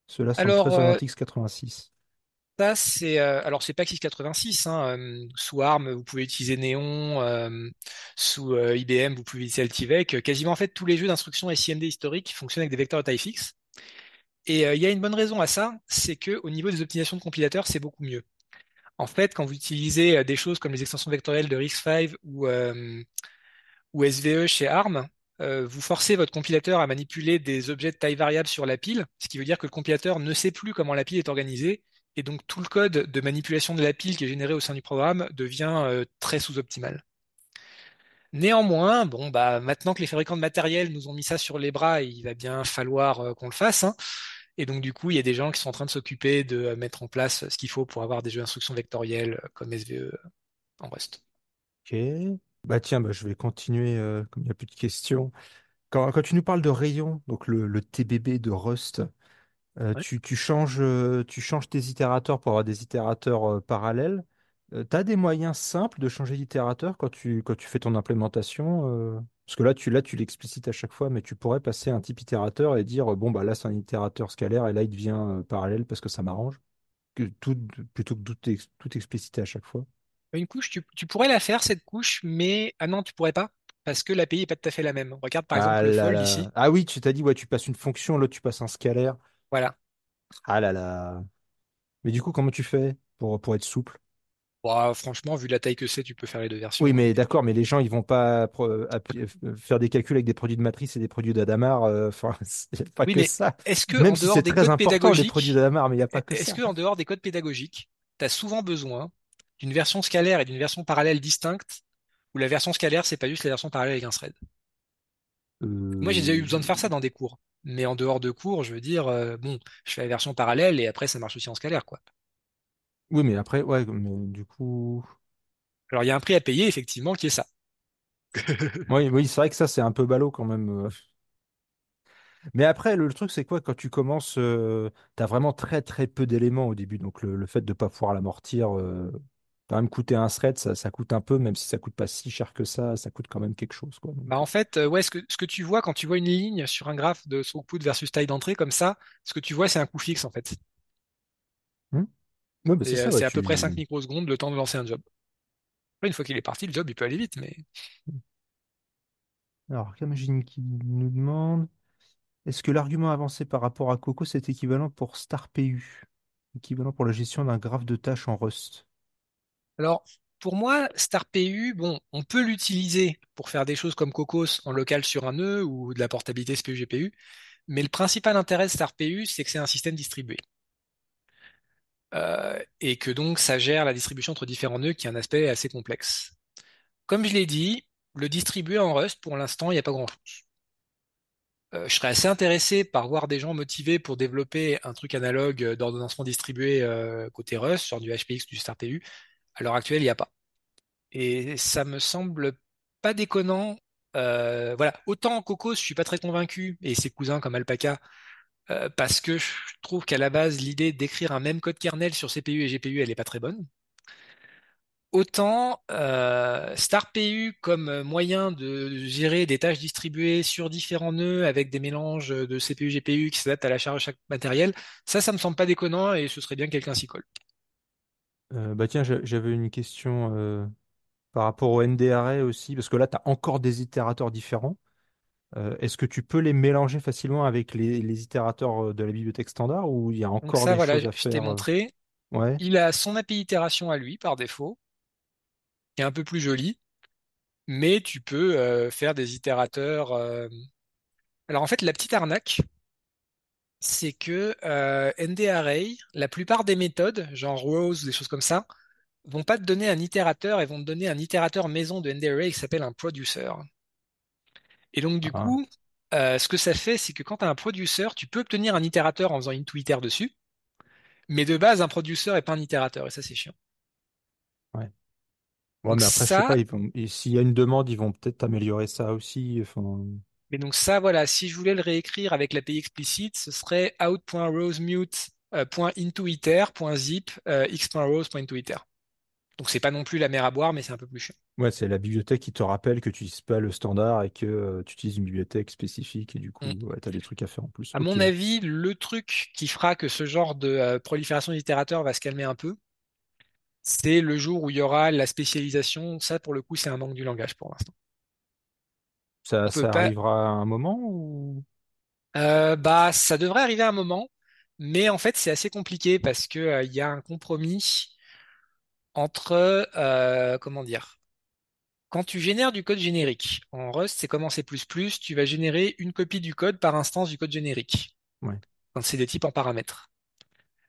Cela semble Alors, très orienté x86. ça, alors c'est pas 686, hein, sous ARM, vous pouvez utiliser Néon, sous IBM, vous pouvez utiliser Altivec. Quasiment en fait tous les jeux d'instruction SIMD historiques fonctionnent avec des vecteurs de taille fixe. Et il y a une bonne raison à ça, c'est que au niveau des optimisations de compilateurs, c'est beaucoup mieux. En fait, quand vous utilisez des choses comme les extensions vectorielles de RISC-V ou SVE chez ARM, vous forcez votre compilateur à manipuler des objets de taille variable sur la pile, ce qui veut dire que le compilateur ne sait plus comment la pile est organisée, et donc tout le code de manipulation de la pile qui est généré au sein du programme devient très sous-optimal. Néanmoins, bon, bah, maintenant que les fabricants de matériel nous ont mis ça sur les bras, il va bien falloir qu'on le fasse, hein. Et donc, du coup, il y a des gens qui sont en train de s'occuper de mettre en place ce qu'il faut pour avoir des jeux d'instruction vectorielles comme SVE en Rust. Ok. Bah tiens, bah, je vais continuer, comme il n'y a plus de questions. Quand tu nous parles de rayon, donc le TBB de Rust, Ouais. tu changes tes itérateurs pour avoir des itérateurs parallèles. Tu as des moyens simples de changer d'itérateur quand tu fais ton implémentation? Parce que là, tu l'explicites à chaque fois, mais tu pourrais passer un type itérateur et dire, bon, bah là, c'est un itérateur scalaire et là, il devient parallèle parce que ça m'arrange. Plutôt que tout expliciter à chaque fois. Une couche, tu pourrais la faire, cette couche, mais ah non, tu pourrais pas, parce que l'API est pas tout à fait la même. Regarde par Ah exemple le là fold là. ici. Ah oui, tu t'as dit, ouais, tu passes une fonction, l'autre, tu passes un scalaire. Voilà. Ah là là. Mais du coup, comment tu fais pour être souple? Bon, franchement, vu la taille que c'est, tu peux faire les deux Oui, versions, hein. mais d'accord, mais les gens, ils vont pas faire des calculs avec des produits de matrice et des produits d'Adamar. Enfin, il n'y a pas Oui, que mais ça. est-ce que Même en si dehors c'est des très codes important, les produits pédagogiques, d'Adamar, mais il n'y a pas que est-ce ça. que en dehors des codes pédagogiques, tu as souvent besoin d'une version scalaire et d'une version parallèle distincte, où la version scalaire, c'est pas juste la version parallèle avec un thread? Moi, j'ai déjà eu Euh, besoin de faire ça dans des cours. Mais en dehors de cours, je veux dire, bon, je fais la version parallèle et après, ça marche aussi en scalaire, quoi. Oui, mais après, ouais, mais du coup. Alors, il y a un prix à payer, effectivement, qui est ça. Oui, oui, c'est vrai que ça, c'est un peu ballot quand même. Mais après, le truc, c'est quoi, quand tu commences, t'as vraiment très très peu d'éléments au début. Donc le fait de pas pouvoir l'amortir, quand même coûter un thread, ça coûte un peu, même si ça coûte pas si cher que ça coûte quand même quelque chose, quoi. Bah, en fait, ouais, ce que tu vois quand tu vois une ligne sur un graphe de throughput versus taille d'entrée comme ça, ce que tu vois, c'est un coût fixe, en fait. Hmm. Ouais, bah c'est Et ça, ouais, c'est à peu près 5 tu. microsecondes le temps de lancer un job. Après, une fois qu'il est parti, le job, il peut aller vite, mais Alors, Kamajin qui nous demande, est-ce que l'argument avancé par rapport à Coco, c'est équivalent pour StarPU? Équivalent pour la gestion d'un graphe de tâches en Rust? alors, pour moi, StarPU, bon, on peut l'utiliser pour faire des choses comme Cocos en local sur un nœud ou de la portabilité CPU-GPU, mais le principal intérêt de StarPU, c'est que c'est un système distribué. Et que donc ça gère la distribution entre différents nœuds qui est un aspect assez complexe. Comme je l'ai dit, le distribué en Rust, pour l'instant, il n'y a pas grand-chose. Je serais assez intéressé par voir des gens motivés pour développer un truc analogue d'ordonnancement distribué côté Rust, sur du HPX, du StarPU. À l'heure actuelle, il n'y a pas. Et ça me semble pas déconnant. Voilà, autant Cocos, je suis pas très convaincu, et ses cousins comme Alpaca, parce que je trouve qu'à la base, l'idée d'écrire un même code kernel sur CPU et GPU, elle est pas très bonne. Autant StarPU comme moyen de gérer des tâches distribuées sur différents nœuds avec des mélanges de CPU, GPU qui s'adaptent à la charge de chaque matériel, ça me semble pas déconnant et ce serait bien que quelqu'un s'y colle. Bah tiens, j'avais une question par rapport au NDRA aussi, parce que là, tu as encore des itérateurs différents. Est-ce que tu peux les mélanger facilement avec les itérateurs de la bibliothèque standard ou il y a Donc encore ça, des voilà, choses à je t'ai faire montré. Ouais. Il a son API itération à lui par défaut, qui est un peu plus joli, mais tu peux faire des itérateurs. Alors en fait, la petite arnaque, c'est que NDArray, la plupart des méthodes, genre rows, des choses comme ça, vont pas te donner un itérateur, elles vont te donner un itérateur maison de NDArray qui s'appelle un producer. Et donc du Ah, coup, ce que ça fait, c'est que quand tu as un producer, tu peux obtenir un itérateur en faisant into iter dessus, mais de base, un producer est pas un itérateur, et ça c'est chiant. ouais. Ouais, Donc mais après, je sais ça, pas, s'il y a une demande, ils vont peut-être améliorer ça aussi. Enfin, voilà, si je voulais le réécrire avec l'API explicite, ce serait out.rowsmute.intoIter.zip x.rows.intoIter. Donc c'est pas non plus la mer à boire, mais c'est un peu plus chiant. ouais, c'est la bibliothèque qui te rappelle que tu n'utilises pas le standard et que tu utilises une bibliothèque spécifique et du Mm. coup, ouais, tu as des trucs à faire en plus. À Ok. mon avis, le truc qui fera que ce genre de prolifération d'itérateurs va se calmer un peu, c'est le jour où il y aura la spécialisation. Ça, pour le coup, c'est un manque du langage pour l'instant. Ça, On peut ça pas. arrivera à un moment ou... Bah, ça devrait arriver à un moment, mais en fait, c'est assez compliqué parce que il y a un compromis entre, comment dire, quand tu génères du code générique en Rust, c'est comme en C++, tu vas générer une copie du code par instance du code générique Ouais. quand c'est des types en paramètres.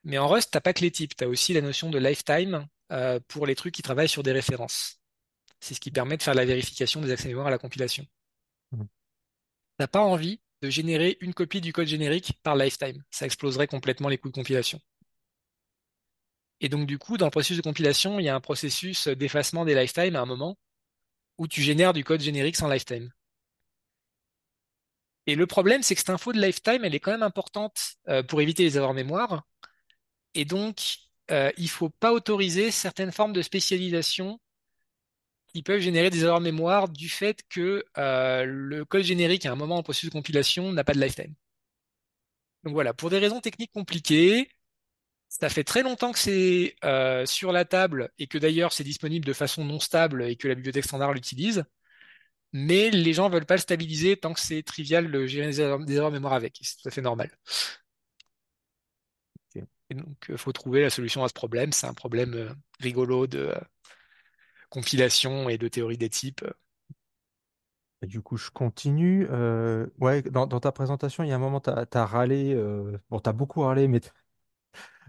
Mais en Rust, t'as pas que les types, t'as aussi la notion de lifetime pour les trucs qui travaillent sur des références. C'est ce qui permet de faire la vérification des accès mémoire à la compilation. Mhm. T'as pas envie de générer une copie du code générique par lifetime. Ça exploserait complètement les coûts de compilation. Et donc, du coup, dans le processus de compilation, il y a un processus d'effacement des lifetimes à un moment où tu génères du code générique sans lifetime. Et le problème, c'est que cette info de lifetime, elle est quand même importante pour éviter les erreurs mémoire. Et donc, il faut pas autoriser certaines formes de spécialisation qui peuvent générer des erreurs mémoire du fait que le code générique, à un moment en processus de compilation, n'a pas de lifetime. Donc voilà, pour des raisons techniques compliquées, ça fait très longtemps que c'est sur la table et que d'ailleurs c'est disponible de façon non stable et que la bibliothèque standard l'utilise. Mais les gens veulent pas le stabiliser tant que c'est trivial de gérer des erreurs mémoire avec. Et c'est tout à fait normal. Ok. Et donc, il faut trouver la solution à ce problème. C'est un problème rigolo de compilation et de théorie des types. Et du coup, je continue. Ouais, dans ta présentation, il y a un moment, tu as râlé. Bon, tu as beaucoup râlé, mais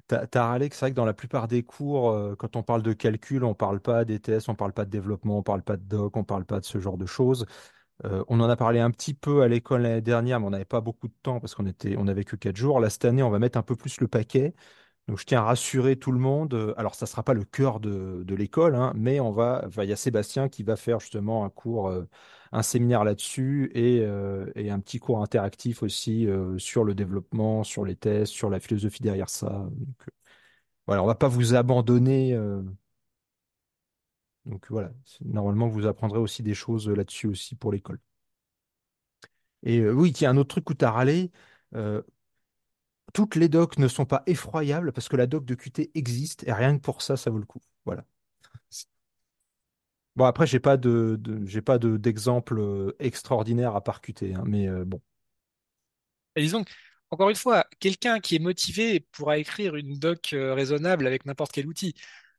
t'as râlé que c'est vrai que dans la plupart des cours, quand on parle de calcul, on parle pas d'ETS, on parle pas de développement, on parle pas de doc, on parle pas de ce genre de choses. On en a parlé un petit peu à l'école l'année dernière, mais on n'avait pas beaucoup de temps parce on avait que 4 jours. Là, cette année, on va mettre un peu plus le paquet. Donc, je tiens à rassurer tout le monde. Alors, ça sera pas le cœur de l'école, hein, mais il y a Sébastien qui va faire justement un cours, un séminaire là-dessus et un petit cours interactif aussi sur le développement, sur les tests, sur la philosophie derrière ça. Donc, voilà, on va pas vous abandonner. Donc, voilà, normalement, vous apprendrez aussi des choses là-dessus aussi pour l'école. Et oui, il y a un autre truc où tu as râlé. euh, Toutes les docs ne sont pas effroyables parce que la doc de Qt existe et rien que pour ça, ça vaut le coup. Voilà. Bon, après, j'ai pas d'exemple extraordinaire à part Qt, hein, mais bon. Et disons que, encore une fois, quelqu'un qui est motivé pourra écrire une doc raisonnable avec n'importe quel outil.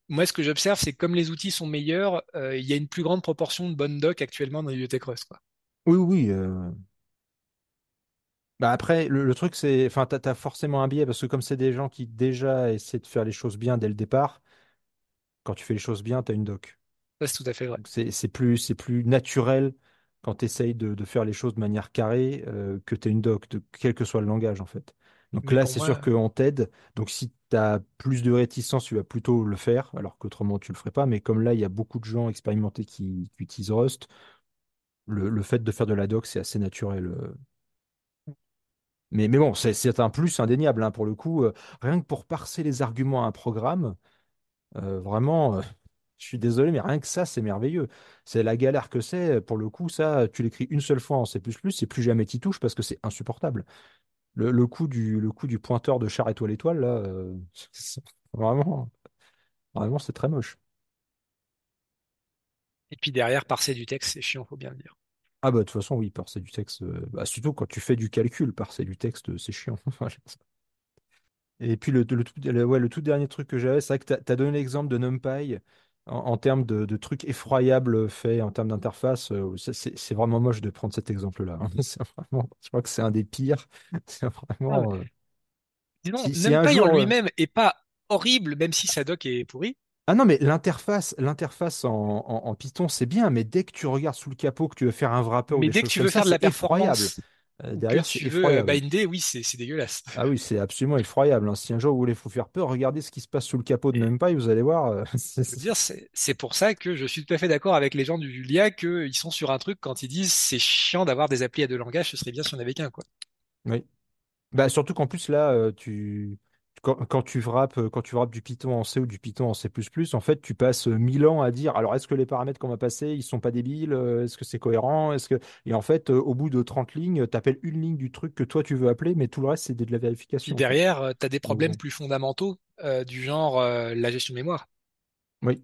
Moi, ce que j'observe, c'est que comme les outils sont meilleurs, il y a une plus grande proportion de bonnes docs actuellement dans les bibliothèques Rust, quoi. Oui, oui. Bah après, le truc, c'est. Enfin, t'as forcément un biais parce que comme c'est des gens qui déjà essaient de faire les choses bien dès le départ, quand tu fais les choses bien, t'as une doc. Ça, c'est tout à fait vrai. Donc c'est plus naturel quand tu essayes de faire les choses de manière carrée que tu une doc, quel que soit le langage en fait. Donc Mais là, pour c'est sûr moi, qu'on t'aide. Donc si tu as plus de réticence, tu vas plutôt le faire, alors qu'autrement tu le ferais pas. Mais comme là, il y a beaucoup de gens expérimentés qui utilisent Rust, le fait de faire de la doc, c'est assez naturel. Mais bon, c'est un plus indéniable hein, pour le coup. Rien que pour parser les arguments à un programme, vraiment, je suis désolé, mais rien que ça, c'est merveilleux. C'est la galère que c'est. Pour le coup, ça, tu l'écris une seule fois en C++, et plus jamais t'y touches parce que c'est insupportable. Le coup du pointeur de char étoile étoile, là, vraiment, vraiment, c'est très moche. et puis derrière, parser du texte, c'est chiant, faut bien le dire. Ah bah de toute façon, oui, parser du texte, bah, surtout quand tu fais du calcul, parser du texte, c'est chiant. Et puis ouais, le tout dernier truc que j'avais, c'est vrai que tu as donné l'exemple de NumPy. en termes de trucs effroyables faits en termes d'interface, c'est vraiment moche de prendre cet exemple-là, hein. Je crois que c'est un des pires. C'est Ah, mais vraiment. disons, Si un NumPy en jour. lui-même est pas horrible, même si sa doc est pourrie. Ah non, mais l'interface en Python, c'est bien, mais dès que tu regardes sous le capot, que tu veux faire un wrapper ou Mais des dès que choses tu comme veux ça, faire de la c'est effroyable. performance ou que Derrière, c'est tu veux effroyable. binder, oui, c'est dégueulasse. Ah oui, c'est absolument effroyable, hein. Si un jour vous voulez vous faire peur, regardez ce qui se passe sous le capot de Et NumPy, vous allez voir. je veux dire, c'est pour ça que je suis tout à fait d'accord avec les gens du Julia qu'ils sont sur un truc quand ils disent c'est chiant d'avoir des applis à deux langages, ce serait bien si on avait qu'un, quoi. Oui. Bah, surtout qu'en plus, là, quand tu wrappes du Python en C ou du Python en C++, en fait, tu passes 1000 ans à dire, alors, est-ce que les paramètres qu'on va passer, ils sont pas débiles? Est-ce que c'est cohérent? Et en fait, au bout de 30 lignes, tu appelles une ligne du truc que toi, tu veux appeler, mais tout le reste, c'est de la Puis vérification, en fait. derrière, tu as des Donc problèmes bon, plus fondamentaux du genre la gestion de mémoire. oui.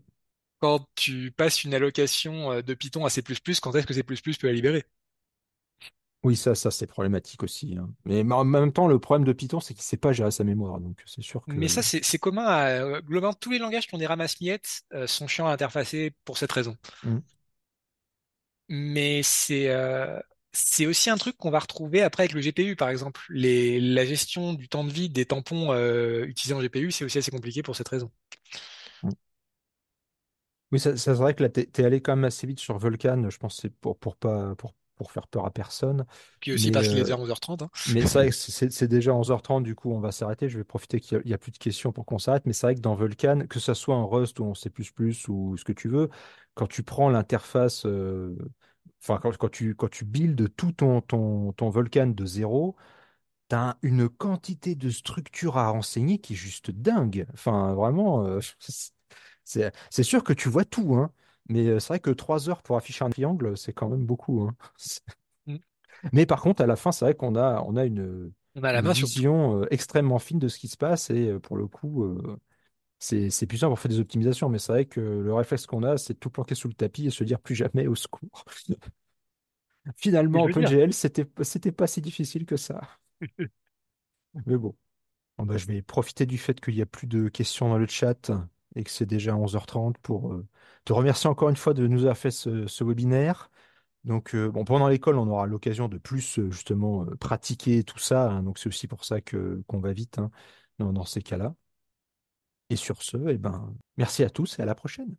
Quand tu passes une allocation de Python à C++, quand est-ce que C++ peut la libérer? Oui, ça c'est problématique aussi, hein. Mais en même temps, le problème de Python, c'est qu'il sait pas gérer sa mémoire. Donc, c'est sûr que. Mais ça, c'est commun à globalement tous les langages qui ont des ramasses-miettes sont chiants à interfacer pour cette raison. Hmm, Mais c'est aussi un truc qu'on va retrouver après avec le GPU, par exemple. La gestion du temps de vie des tampons utilisés en GPU, c'est aussi assez compliqué pour cette raison. hmm. Oui, ça c'est vrai que là, t'es allé quand même assez vite sur Vulkan. Je pense que c'est pour faire peur à personne. Puis aussi Mais, parce qu'il est euh, déjà 11h30, hein. mais c'est vrai que c'est déjà 11h30, du coup, on va s'arrêter. Je vais profiter qu'il y a plus de questions pour qu'on s'arrête. Mais c'est vrai que dans Vulkan, que ça soit en Rust ou en C++ ou ce que tu veux, quand tu prends l'interface, enfin, quand tu builds tout ton Vulkan de zéro, t'as une quantité de structures à renseigner qui est juste dingue. Enfin, vraiment, c'est sûr que tu vois tout, hein. Mais c'est vrai que 3 heures pour afficher un triangle, c'est quand même beaucoup, hein. Mm. Mais par contre, à la fin, c'est vrai qu'on a On a la une main sur tout. vision extrêmement fine de ce qui se passe et pour le coup, c'est puissant pour faire des optimisations. Mais c'est vrai que le réflexe qu'on a, c'est de tout planquer sous le tapis et se dire plus jamais au secours. Et Finalement, je veux dire, OpenGL, c'était pas si difficile que ça. Mais bon. Bon, bah, je vais profiter du fait qu'il n'y a plus de questions dans le chat et que c'est déjà 11h30 pour te remercier encore une fois de nous avoir fait ce webinaire. Donc, bon, pendant l'école, on aura l'occasion de plus justement pratiquer tout ça, hein. Donc, c'est aussi pour ça qu'on va vite, hein, dans ces cas-là. Et sur ce, eh ben, merci à tous et à la prochaine.